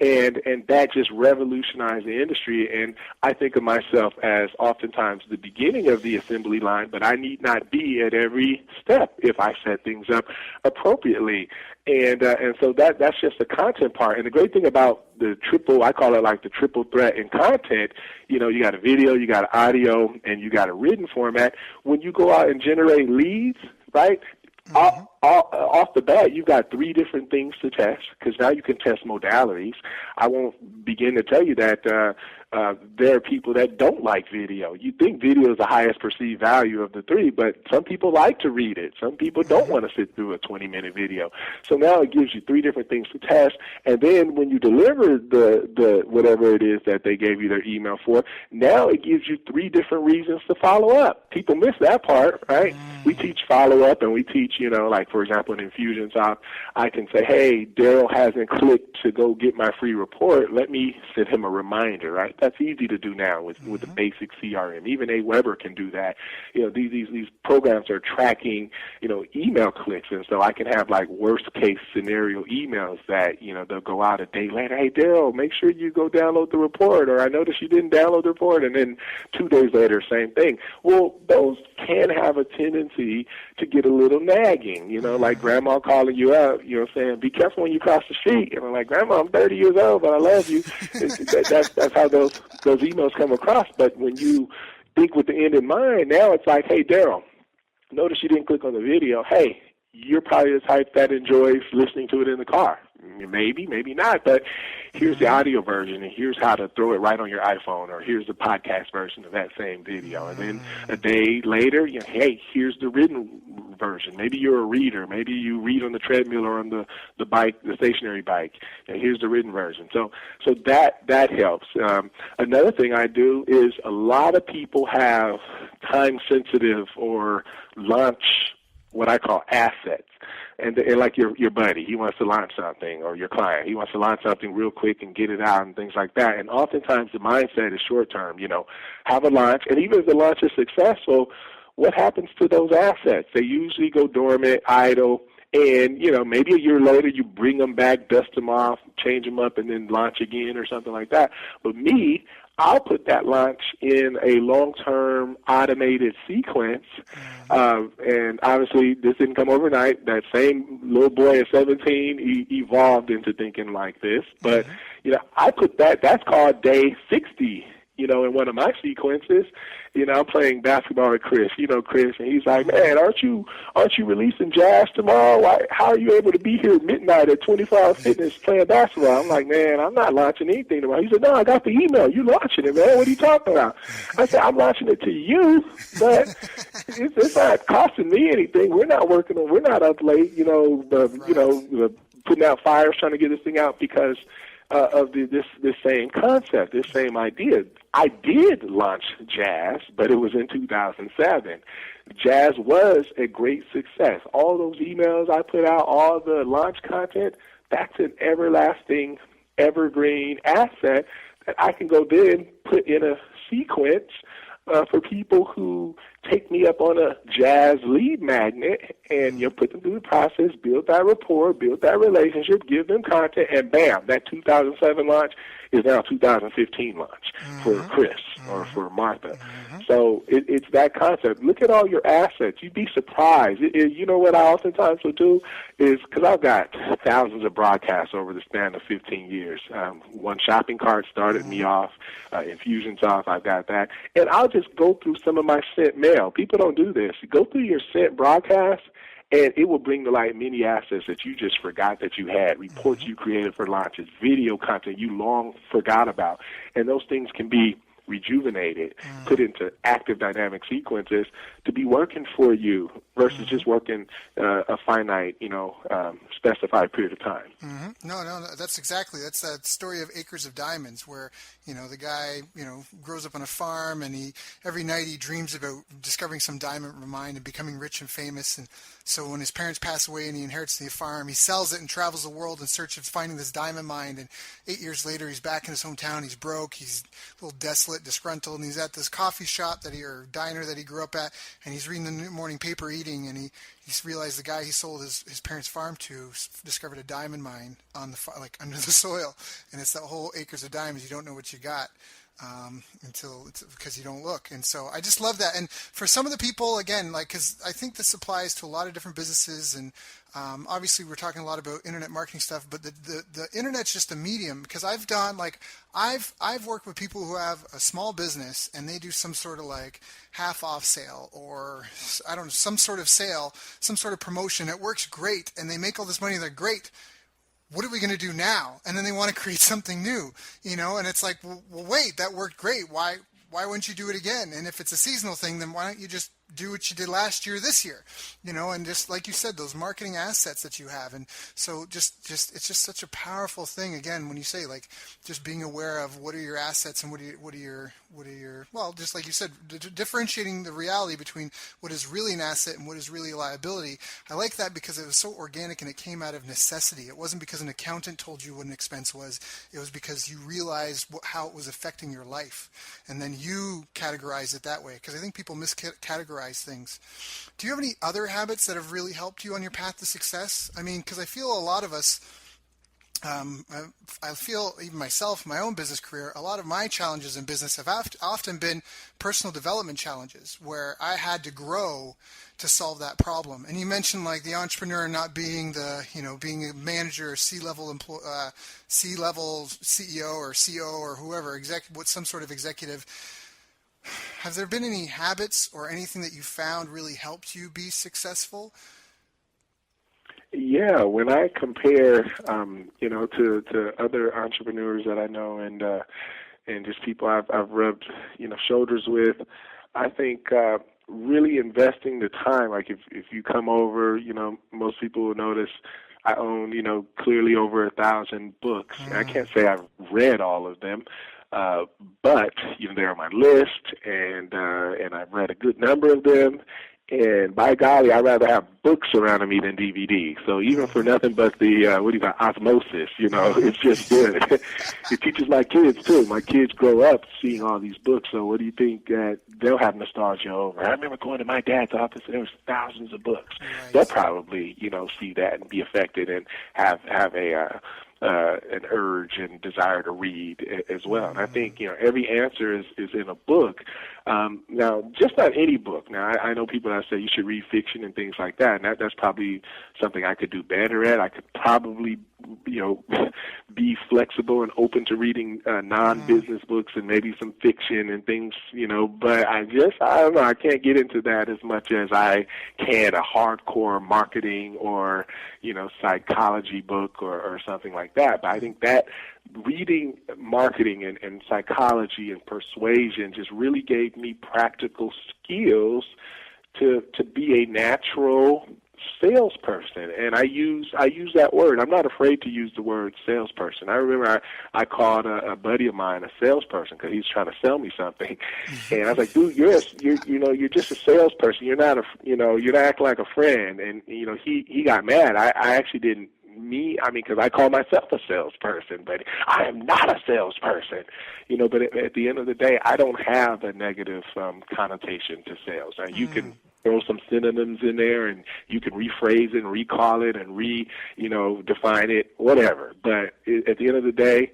And that just revolutionized the industry. And I think of myself as oftentimes the beginning of the assembly line, but I need not be at every step if I set things up appropriately. And so that's just the content part. And the great thing about I call it the triple threat in content, you got a video, you got audio, and you got a written format. When you go out and generate leads, right? Mm-hmm. Off the bat, you've got 3 different things to test because now you can test modalities. I won't begin to tell you that There are people that don't like video. You think video is the highest perceived value of the three, but some people like to read it. Some people don't want to sit through a 20-minute video. So now it gives you three different things to test, and then when you deliver the whatever it is that they gave you their email for, now it gives you three different reasons to follow up. People miss that part, right? We teach follow-up, and we teach, like, for example, in Infusionsoft, I can say, hey, Daryl hasn't clicked to go get my free report. Let me send him a reminder, right? That's easy to do now with the basic CRM. Even Aweber can do that. These programs are tracking, email clicks, and so I can have, like, worst-case scenario emails that, they'll go out a day later. Hey, Daryl, make sure you go download the report, or I noticed you didn't download the report, and then 2 days later, same thing. Well, those can have a tendency to get a little nagging, like grandma calling you out, saying, be careful when you cross the street. And I'm like, Grandma, I'm 30 years old, but I love you. That's how those emails come across. But when you think with the end in mind, now it's like, hey, Daryl, notice you didn't click on the video. Hey, you're probably the type that enjoys listening to it in the car. Maybe, maybe not, but here's the audio version, and here's how to throw it right on your iPhone, or here's the podcast version of that same video. And then a day later, hey, here's the written version. Maybe you're a reader. Maybe you read on the treadmill or on the bike, the stationary bike. And here's the written version. So that helps. Another thing I do is a lot of people have time-sensitive or launch, what I call assets. And like your buddy, he wants to launch something, or your client, he wants to launch something real quick and get it out and things like that. And oftentimes the mindset is short term, have a launch. And even if the launch is successful, what happens to those assets? They usually go dormant, idle, and, maybe a year later you bring them back, dust them off, change them up, and then launch again or something like that. But me, I'll put that launch in a long-term automated sequence. And obviously this didn't come overnight. That same little boy at 17 evolved into thinking like this. But, I put that's called day 60, in one of my sequences. I'm playing basketball with Chris, Chris, and he's like, man, aren't you releasing jazz tomorrow? How are you able to be here at midnight at 24-Hour Fitness playing basketball? I'm like, man, I'm not launching anything tomorrow. He said, no, I got the email. You launching it, man. What are you talking about? I said, I'm launching it to you, but it's not costing me anything. We're not up late, putting out fires trying to get this thing out because of this same concept, this same idea. I did launch Jazz, but it was in 2007. Jazz was a great success. All those emails I put out, all the launch content, that's an everlasting, evergreen asset that I can go then put in a sequence for people who take me up on a Jazz lead magnet, and put them through the process, build that rapport, build that relationship, give them content, and bam, that 2007 launch is now 2015 launch for Chris or for Martha. So it's that concept. Look at all your assets. You'd be surprised. You know what I oftentimes will do is, because I've got thousands of broadcasts over the span of 15 years. One shopping cart started me off. Infusionsoft, I've got that. And I'll just go through some of my sent mail. People don't do this. Go through your sent broadcasts, and it will bring to light many assets that you just forgot that you had, reports you created for launches, video content you long forgot about. And those things can be rejuvenated, put into active dynamic sequences to be working for you versus just working a finite, specified period of time. No, that's that story of Acres of Diamonds, where, the guy, grows up on a farm, and every night he dreams about discovering some diamond mine and becoming rich and famous. And so when his parents pass away and he inherits the farm, he sells it and travels the world in search of finding this diamond mine. And 8 years later, he's back in his hometown. He's broke. He's a little desolate, disgruntled, and he's at this coffee shop or diner that he grew up at, and he's reading the morning paper, eating, and he realized the guy he sold his parents' farm to discovered a diamond mine on under the soil, and it's that whole Acres of Diamonds. You don't know what you got because you don't look. And so I just love that. And for some of the people, again, because I think this applies to a lot of different businesses, and obviously we're talking a lot about internet marketing stuff, but the internet's just a medium, because I've worked with people who have a small business, and they do some sort of half off sale, or I don't know, some sort of sale, some sort of promotion. It works great, and they make all this money. They're great. what are we going to do now? And then they want to create something new, and it's like, well, wait, that worked great. Why wouldn't you do it again? And if it's a seasonal thing, then why don't you just do what you did last year this year, and just like you said, those marketing assets that you have. And so just it's just such a powerful thing, again, when you say, like, just being aware of what are your assets and what are your well, just like you said, differentiating the reality between what is really an asset and what is really a liability. I like that because it was so organic and it came out of necessity. It wasn't because an accountant told you what an expense was. It was because you realized how it was affecting your life, and then you categorize it that way, because I think people miscategorize things. Do you have any other habits that have really helped you on your path to success? I mean, because I feel a lot of us, I feel even myself, my own business career, a lot of my challenges in business have often been personal development challenges where I had to grow to solve that problem. And you mentioned, like, the entrepreneur not being being a manager, C-level CEO or CO or whoever, some sort of executive. Have there been any habits or anything that you found really helped you be successful? Yeah, when I compare, to other entrepreneurs that I know and just people I've rubbed, shoulders with, I think really investing the time. Like if you come over, most people will notice I own, clearly over 1,000 books. I can't say I've read all of them, but they're on my list, and I've read a good number of them. And by golly, I'd rather have books surrounding me than DVD. So even for nothing but the, osmosis, it's just good. It teaches my kids, too. My kids grow up seeing all these books. So what do you think that they'll have nostalgia over? I remember going to my dad's office and there was thousands of books. Right. They'll probably, see that and be affected and have an urge and desire to read as well. And I think, every answer is in a book. Now, just not any book. Now, I know people that say you should read fiction and things like that, and that's probably something I could do better at. I could probably, be flexible and open to reading non-business books and maybe some fiction and things, but I don't know, I can't get into that as much as I can a hardcore marketing or, psychology book or something like that. But I think that reading marketing and psychology and persuasion just really gave me practical skills to be a natural salesperson. And I use that word. I'm not afraid to use the word salesperson. I remember I called a buddy of mine a salesperson because he was trying to sell me something, and I was like, dude, you're just a salesperson. You're not you're not acting like a friend. And he got mad. I actually didn't because I call myself a salesperson, but I am not a salesperson, but at the end of the day, I don't have a negative connotation to sales. Now, you can throw some synonyms in there and you can rephrase it and recall it and define it, whatever. But at the end of the day,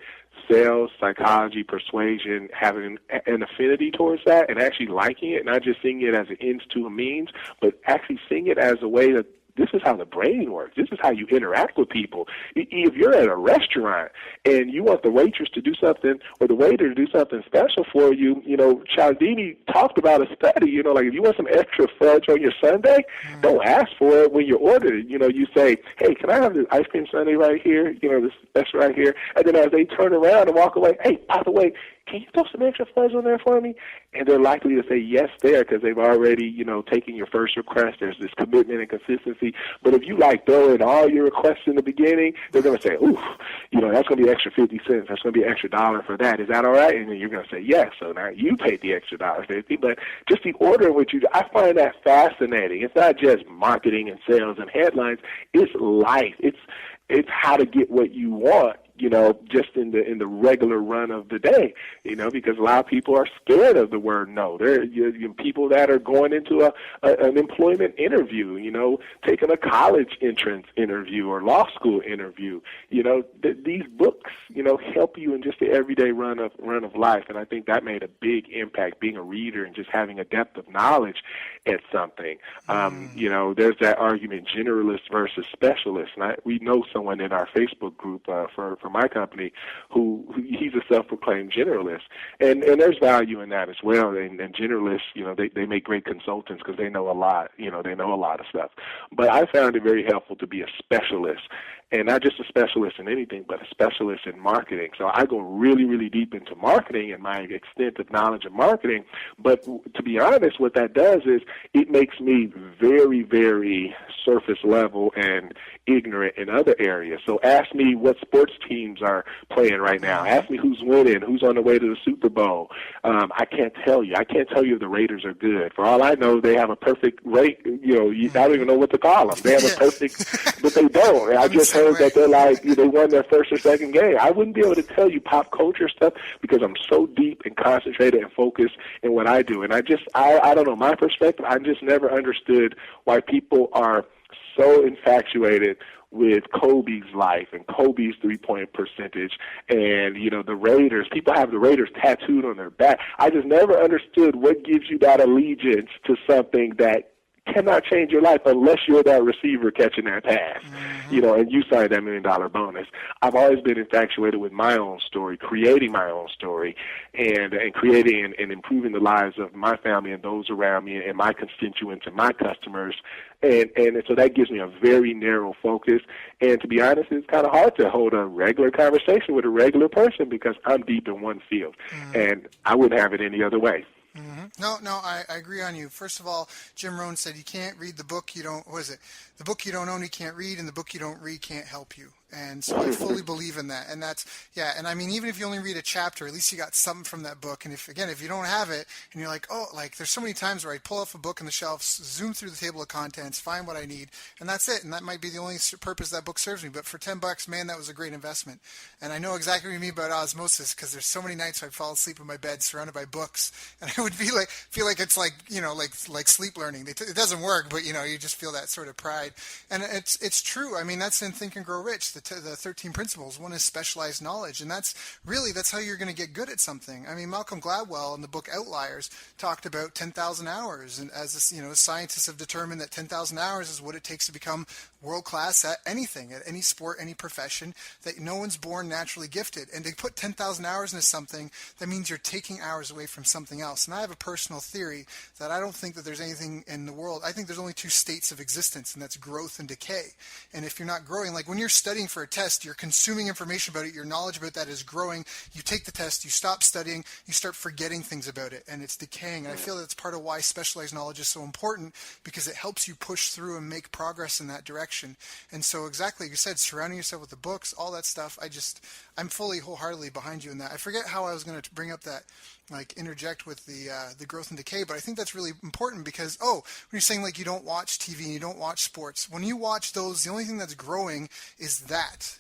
sales, psychology, persuasion, having an affinity towards that and actually liking it, not just seeing it as an ends to a means, but actually seeing it as a way that this is how the brain works. This is how you interact with people. If you're at a restaurant and you want the waitress to do something or the waiter to do something special for you, Cialdini talked about a study, like if you want some extra fudge on your sundae, don't ask for it when you order it. You say, hey, can I have this ice cream sundae right here? This special right here. And then as they turn around and walk away, hey, by the way, can you throw some extra fudge on there for me? And they're likely to say yes there because they've already, taken your first request. There's this commitment and consistency. But if you throw in all your requests in the beginning, they're going to say, ooh, that's going to be extra 50 cents. That's going to be extra $1 for that. Is that all right? And then you're going to say yes. So now you paid the extra $1.50. But just the order in which I find that fascinating. It's not just marketing and sales and headlines. It's life. It's how to get what you want, just in the regular run of the day, because a lot of people are scared of the word no. There are people that are going into an employment interview, taking a college entrance interview or law school interview. These books, help you in just the everyday run of life, and I think that made a big impact. Being a reader and just having a depth of knowledge at something. There's that argument, generalist versus specialist, and we know someone in our Facebook group for my company who he's a self-proclaimed generalist, and there's value in that as well. And generalists, they make great consultants because they know a lot. They know a lot of stuff. But I found it very helpful to be a specialist and not just a specialist in anything, but a specialist in marketing. So I go really, really deep into marketing and my extent of knowledge of marketing. But to be honest, what that does is it makes me very, very surface level and ignorant in other areas. So ask me what sports teams are playing right now. Ask me who's winning, who's on the way to the Super Bowl. I can't tell you. I can't tell you if the Raiders are good. For all I know, they have a perfect rate. I don't even know what to call them. They have a perfect, but they don't. I just heard that they're like, they won their first or second game. I wouldn't be able to tell you pop culture stuff because I'm so deep and concentrated and focused in what I do. And I don't know, my perspective, I just never understood why people are so infatuated with Kobe's life and Kobe's three-point percentage and, the Raiders. People have the Raiders tattooed on their back. I just never understood what gives you that allegiance to something that cannot change your life unless you're that receiver catching that pass, and you signed that $1 million bonus. I've always been infatuated with my own story, creating my own story, and creating and improving the lives of my family and those around me and my constituents and my customers. And so that gives me a very narrow focus. And to be honest, it's kind of hard to hold a regular conversation with a regular person because I'm deep in one field, and I wouldn't have it any other way. No, I agree on you. First of all, Jim Rohn said you can't read the book you don't, the book you don't own you can't read, and the book you don't read can't help you. And so I fully believe in that. And that's, and I mean, even if you only read a chapter, at least you got something from that book. And if you don't have it and you're like, there's so many times where I pull off a book on the shelf, zoom through the table of contents, find what I need, and that's it. And that might be the only purpose that book serves me. But for $10, man, that was a great investment. And I know exactly what you mean about osmosis because there's so many nights where I fall asleep in my bed surrounded by books. And I would feel like it's like, like sleep learning. It doesn't work, but, you just feel that sort of pride. And it's true. I mean, that's in Think and Grow Rich, the 13 principles. One is specialized knowledge, and that's how you're going to get good at something. I mean, Malcolm Gladwell in the book Outliers talked about 10,000 hours, and as scientists have determined that 10,000 hours is what it takes to become world class at anything, at any sport, any profession. That no one's born naturally gifted, and to put 10,000 hours into something, that means you're taking hours away from something else. And I have a personal theory that I don't think that there's anything in the world. I think there's only two states of existence, and that's growth and decay. And if you're not growing, like when you're studying for a test, you're consuming information about it, your knowledge about that is growing, you take the test, you stop studying, you start forgetting things about it, and it's decaying. And I feel that's part of why specialized knowledge is so important, because it helps you push through and make progress in that direction. And so exactly like you said, surrounding yourself with the books, all that stuff, I'm fully wholeheartedly behind you in that. I forget how I was going to bring up that, interject with the growth and decay, but I think that's really important because, when you're saying like you don't watch TV and you don't watch sports, when you watch those, the only thing that's growing is that,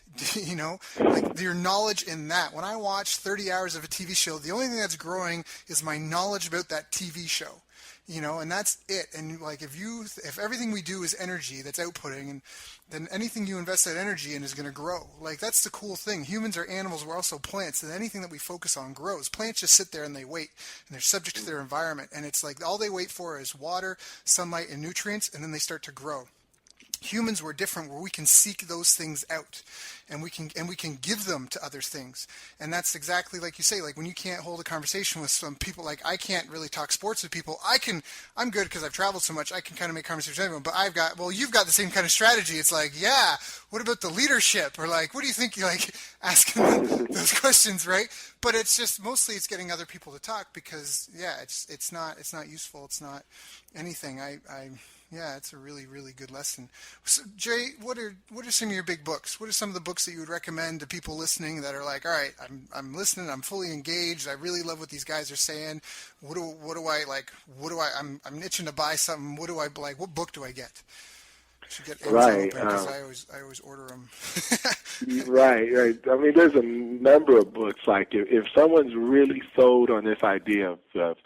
like your knowledge in that. When I watch 30 hours of a TV show, the only thing that's growing is my knowledge about that TV show. And that's it. And like if everything we do is energy that's outputting, and then anything you invest that energy in is going to grow. Like that's the cool thing. Humans are animals. We're also plants, and anything that we focus on grows. Plants just sit there and they wait, and they're subject to their environment. And it's like all they wait for is water, sunlight, and nutrients, and then they start to grow. Humans were different, where we can seek those things out, and we can give them to other things. And that's exactly like you say, like when you can't hold a conversation with some people, like I can't really talk sports with people. I'm good because I've traveled so much. I can kind of make conversation with everyone, but you've got the same kind of strategy. It's like, what about the leadership? Or like, what do you think? You're like asking them those questions, right? But it's just mostly it's getting other people to talk because it's not useful. It's not anything. It's a really, really good lesson. So, Jay, what are some of your big books? What are some of the books that you would recommend to people listening that are like, all right, I'm listening, I'm fully engaged, I really love what these guys are saying. I'm itching to buy something. What do I like? What book do I get? I should get Amazon because I always order them. Right. I mean, there's a number of books. Like if someone's really sold on this idea of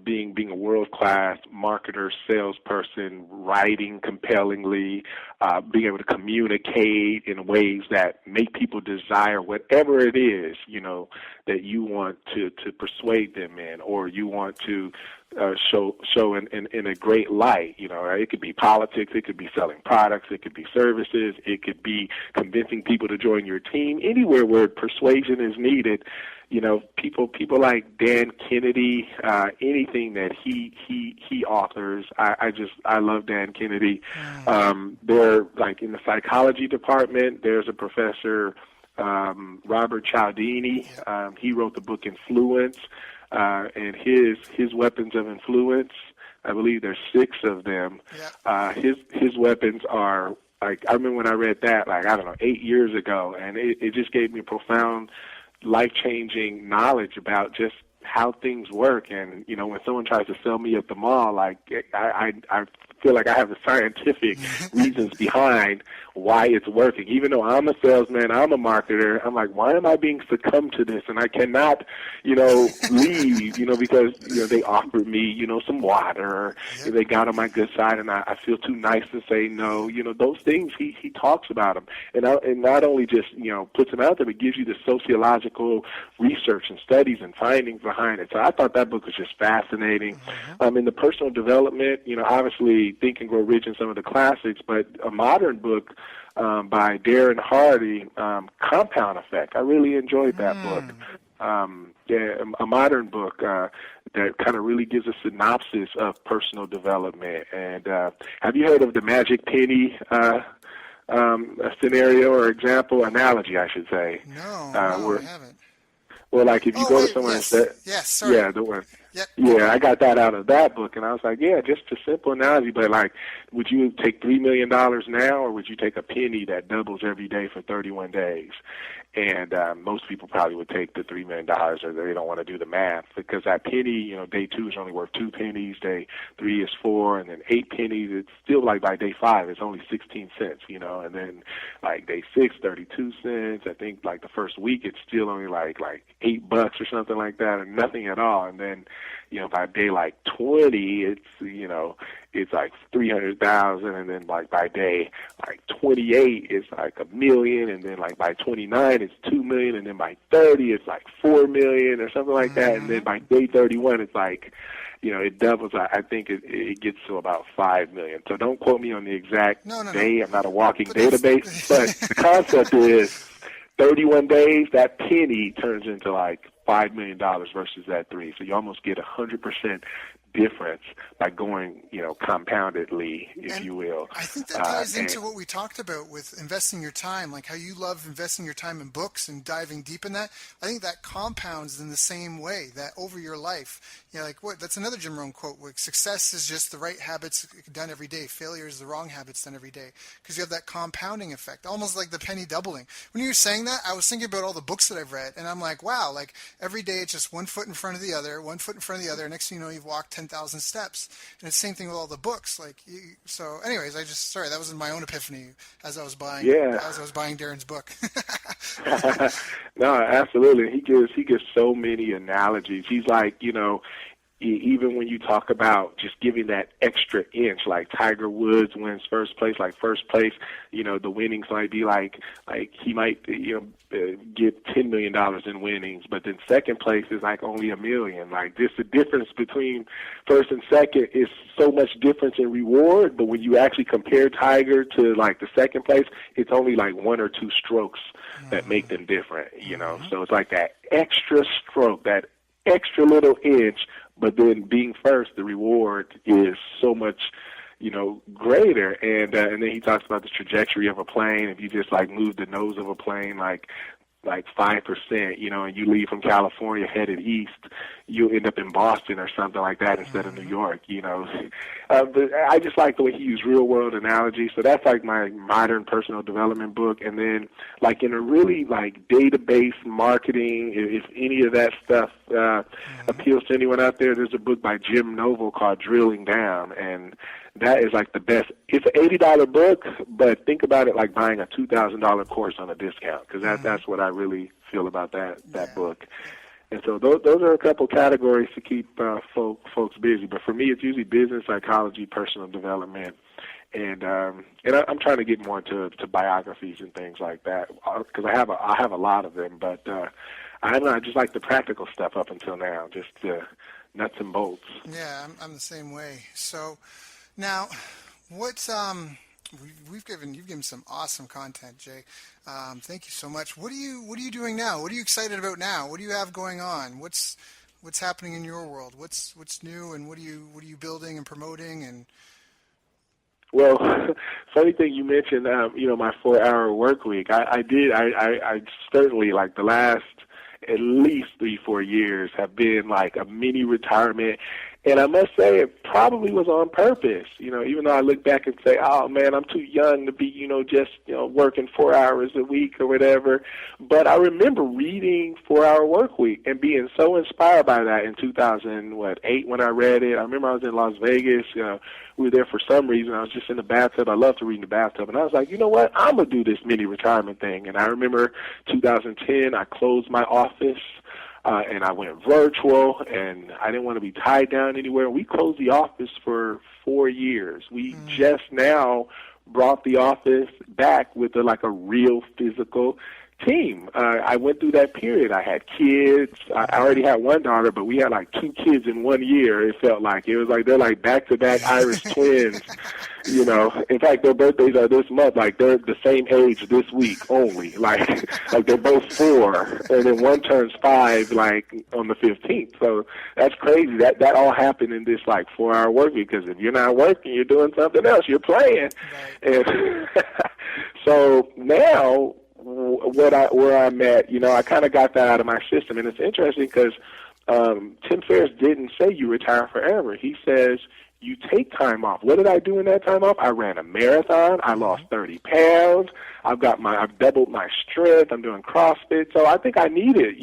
being a world-class marketer, salesperson, writing compellingly, being able to communicate in ways that make people desire whatever it is, that you want to persuade them in, or you want to show in a great light. You know, it could be politics, it could be selling products, it could be services, it could be convincing people to join your team. Anywhere where persuasion is needed, you know, people like Dan Kennedy, anything that he authors, I love Dan Kennedy. They're like in the psychology department. There's a professor, Robert Cialdini. He wrote the book Influence, and his weapons of influence, I believe there's 6 of them. His weapons are, like, I remember when I read that, like, I don't know, 8 years ago, and it just gave me profound, life-changing knowledge about just how things work. And, you know, when someone tries to sell me at the mall, like, I feel like I have the scientific reasons behind why it's working. Even though I'm a salesman, I'm a marketer, I'm like, why am I being succumbed to this? And I cannot, you know, leave, you know, because, you know, they offered me, you know, some water, or they got on my good side, and I feel too nice to say no. You know, those things, he talks about them. And not only just, you know, puts them out there, but gives you the sociological research and studies and findings behind it. So I thought that book was just fascinating. In the personal development, you know, obviously Think and Grow Rich and some of the classics, but a modern book by Darren Hardy, Compound Effect. I really enjoyed that book. A modern book that kind of really gives a synopsis of personal development. And have you heard of the magic penny scenario or example, analogy, I should say? No, I haven't. Well, like if you go to someone and say, sorry. the one. Yeah, I got that out of that book, and I was like, yeah, just a simple analogy, but like, would you take $3 million now, or would you take a penny that doubles every day for 31 days? And most people probably would take the $3 million, or they don't want to do the math, because that penny, you know, day 2 is only worth 2 pennies, day 3 is 4, and then 8 pennies, it's still like by day 5, it's only 16 cents, you know, and then like day 6, 32 cents. I think like the first week, it's still only like $8 or something like that, or nothing at all. And then, you know, by day like 20, it's, you know, it's like 300,000, and then like by day like 28, it's like $1 million, and then like by 29, it's 2 million, and then by 30, it's like 4 million or something like that, and then by day 31, it's like, you know, it doubles. I think it gets to about 5 million. So don't quote me on the exact day. I'm not a walking database, but the concept is 31 days, that penny turns into like $5 million versus that 3. So you almost get 100% difference by going, you know, compoundedly, if you will. I think that ties into what we talked about with investing your time, like how you love investing your time in books and diving deep in that. I think that compounds in the same way, that over your life, you know, like what, that's another Jim Rohn quote, where success is just the right habits done every day. Failure is the wrong habits done every day. Because you have that compounding effect, almost like the penny doubling. When you were saying that, I was thinking about all the books that I've read, and I'm like, wow, like every day it's just one foot in front of the other, one foot in front of the other. Next thing you know, you've walked 10,000 steps. And it's the same thing with all the books. Like, so anyways, sorry, that was my own epiphany as I was buying Darren's book. No, absolutely. He gives so many analogies. He's like, you know, even when you talk about just giving that extra inch, like Tiger Woods wins first place, you know, the winnings might be like he might, you know, get $10 million in winnings, but then second place is like only $1 million. Like, just the difference between first and second is so much difference in reward, but when you actually compare Tiger to like the second place, it's only like 1 or 2 strokes that make them different, you know. So it's like that extra stroke, that extra little inch. But then being first, the reward is so much, you know, greater. And then he talks about the trajectory of a plane. If you just like move the nose of a plane like 5%, you know, and you leave from California headed east, you'll end up in Boston or something like that instead of New York, you know. But I just like the way he used real world analogies. So that's like my modern personal development book. And then like in a really like database marketing, if any of that stuff appeals to anyone out there, there's a book by Jim Noble called Drilling Down, and that is like the best. It's an $80 book, but think about it like buying a $2,000 course on a discount, because that's what I really feel about that book. And so those are a couple categories to keep folks busy. But for me, it's usually business, psychology, personal development, and I'm trying to get more into biographies and things like that, because I have a lot of them. But I just like the practical stuff up until now, just to nuts and bolts. Yeah, I'm the same way. So now, what's you've given some awesome content, Jay. Thank you so much. What are you doing now? What are you excited about now? What do you have going on? What's happening in your world? What's new, and what are you building and promoting? And Well, funny thing you mentioned, my 4-hour work week. I certainly, like, the last at least 3-4 years have been like a mini retirement. And I must say it probably was on purpose, even though I look back and say, oh man, I'm too young to be, just, working 4 hours a week or whatever. But I remember reading 4-Hour Work Week and being so inspired by that in 2008 when I read it. I remember I was in Las Vegas, we were there for some reason. I was just in the bathtub. I love to read in the bathtub. And I was like, you know what? I'm going to do this mini retirement thing. And I remember 2010, I closed my office. And I went virtual, and I didn't want to be tied down anywhere. We closed the office for 4 years. We just now brought the office back with a real physical team. I went through that period. I had kids. I already had one daughter, but we had like 2 kids in 1 year. It felt like it was like they're like back-to-back Irish twins. In fact, their birthdays are this month. Like they're the same age this week only. Like they're both 4, and then one turns 5 like on the 15th. So that's crazy. That all happened in this like 4-hour work week. Because if you're not working, you're doing something else. You're playing. Right. And so now, where I'm at, I kind of got that out of my system, and it's interesting because Tim Ferriss didn't say you retire forever. He says you take time off. What did I do in that time off? I ran a marathon. I lost 30 pounds. I've doubled my strength. I'm doing CrossFit. So I think I needed,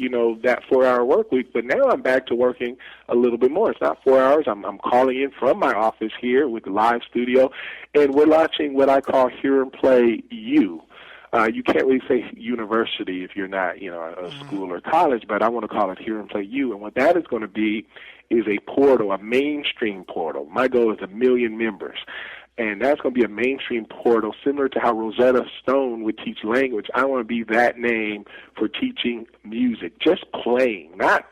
that 4-hour work week. But now I'm back to working a little bit more. It's not 4 hours. I'm calling in from my office here with the live studio, and we're launching what I call Hear and Play U. You can't really say university if you're not, a school or college, but I want to call it Hear and Play U. And what that is going to be is a portal, a mainstream portal. My goal is 1 million members. And that's going to be a mainstream portal similar to how Rosetta Stone would teach language. I want to be that name for teaching music, just playing, not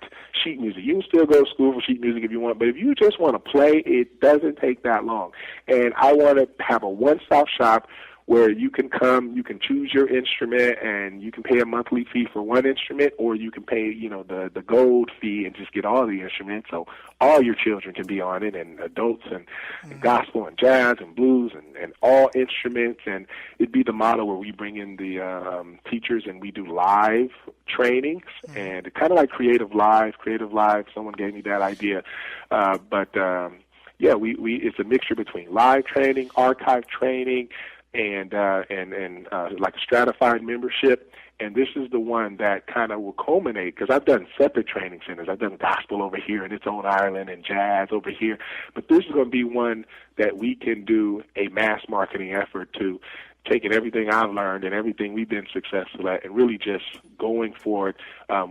sheet music. You can still go to school for sheet music if you want, but if you just want to play, it doesn't take that long. And I want to have a one-stop shop where you can come, you can choose your instrument, and you can pay a monthly fee for one instrument, or you can pay, the gold fee and just get all the instruments, so all your children can be on it, and adults, and gospel, and jazz, and blues, and all instruments. And it'd be the model where we bring in the teachers and we do live trainings, and kind of like Creative Live. Someone gave me that idea, it's a mixture between live training, archive training, and like a stratified membership. And this is the one that kind of will culminate, because I've done separate training centers. I've done gospel over here in its own island and jazz over here. But this is going to be one that we can do a mass marketing effort to, taking everything I've learned and everything we've been successful at and really just going forward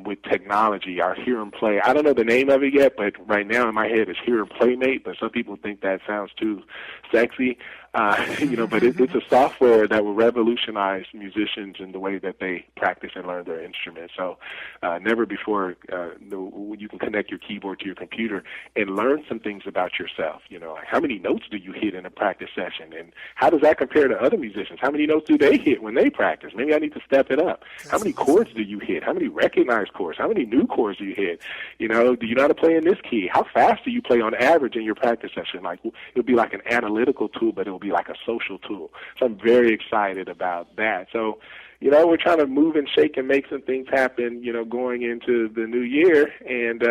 with technology, our Hear and Play. I don't know the name of it yet, but right now in my head it's Hear and Playmate, but some people think that sounds too sexy. But it's a software that will revolutionize musicians in the way that they practice and learn their instruments. So never before you can connect your keyboard to your computer and learn some things about yourself. Like how many notes do you hit in a practice session, and how does that compare to other musicians? How many notes do they hit when they practice? Maybe I need to step it up. How many chords do you hit? How many recognized chords? How many new chords do you hit? Do you know how to play in this key? How fast do you play on average in your practice session? Like it'll be like an analytical tool, but it'll be like a social tool. So I'm very excited about that. So, we're trying to move and shake and make some things happen, going into the new year, and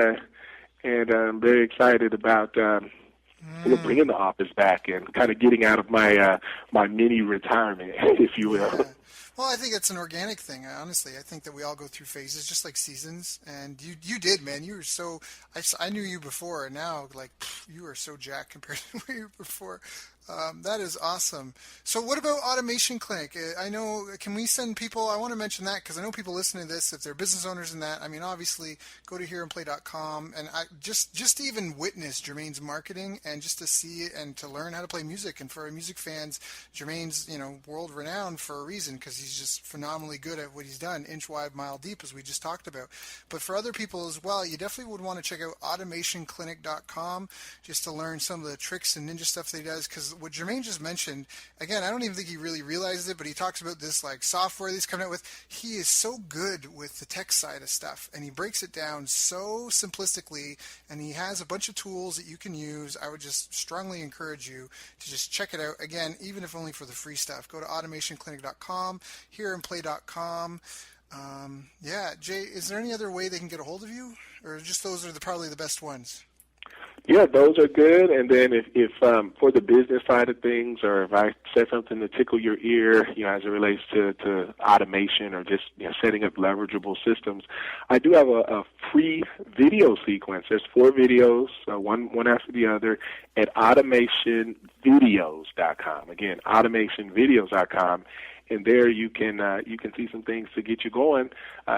I'm very excited about bringing the office back and kind of getting out of my my mini retirement, if you will. Yeah. Well, I think it's an organic thing. Honestly, I think that we all go through phases, just like seasons. And you did, man. You were so. I knew you before, and now you are so jacked compared to where you were before. That is awesome. So what about Automation Clinic? I know, can we send people, I want to mention that because I know people listening to this, if they're business owners in that, I mean, obviously go to hereandplay.com and just to even witness Jermaine's marketing and just to see it and to learn how to play music. And for music fans, Jermaine's, world renowned for a reason because he's just phenomenally good at what he's done, inch wide, mile deep, as we just talked about. But for other people as well, you definitely would want to check out automationclinic.com just to learn some of the tricks and ninja stuff that he does. Because what Jermaine just mentioned, again, I don't even think he really realizes it, but he talks about this like software that he's coming out with. He is so good with the tech side of stuff, and he breaks it down so simplistically, and he has a bunch of tools that you can use. I would just strongly encourage you to just check it out. Again, even if only for the free stuff, go to automationclinic.com, hereandplay.com. Yeah, Jay, is there any other way they can get a hold of you, or just those are probably the best ones? Yeah, those are good. And then if for the business side of things, or if I said something to tickle your ear, as it relates to automation or just setting up leverageable systems, I do have a free video sequence. There's 4 videos, one after the other, at automationvideos.com. Again, automationvideos.com. And there you can see some things to get you going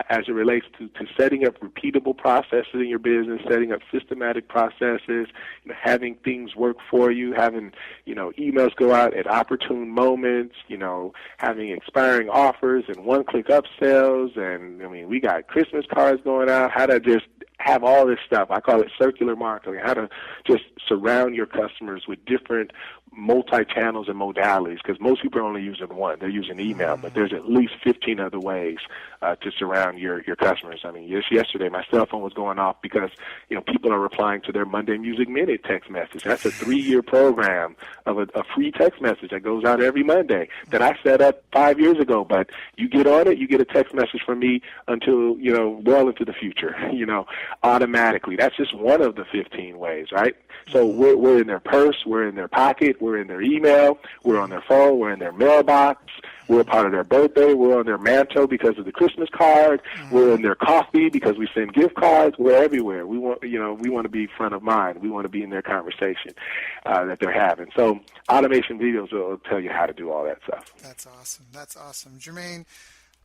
as it relates to setting up repeatable processes in your business, setting up systematic processes, having things work for you, having emails go out at opportune moments, having expiring offers and one-click upsells, and we got Christmas cards going out. How to just have all this stuff. I call it circular marketing. How to just surround your customers with different multi-channels and modalities, because most people are only using one. They're using email, but there's at least 15 other ways to surround your customers. Just yesterday my cell phone was going off because people are replying to their Monday Music Minute text message. That's a 3-year program of a free text message that goes out every Monday that I set up 5 years ago. But you get on it, you get a text message from me until well into the future, automatically. That's just one of the 15 ways, right? So we're in their purse, we're in their pocket, we're in their email, we're on their phone, we're in their mailbox, we're a part of their birthday, we're on their mantle because of the Christmas card, we're in their coffee because we send gift cards, we're everywhere. We want to be front of mind. We want to be in their conversation that they're having. So automation videos will tell you how to do all that stuff. That's awesome. That's awesome. Jermaine,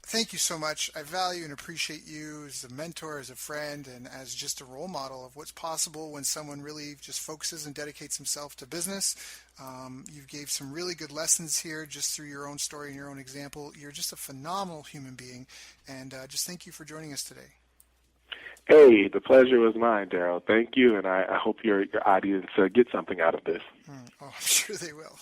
thank you so much. I value and appreciate you as a mentor, as a friend, and as just a role model of what's possible when someone really just focuses and dedicates himself to business. You gave some really good lessons here just through your own story and your own example. You're just a phenomenal human being, and just thank you for joining us today. Hey, the pleasure was mine, Daryl. Thank you, and I hope your audience gets something out of this. Oh, I'm sure they will.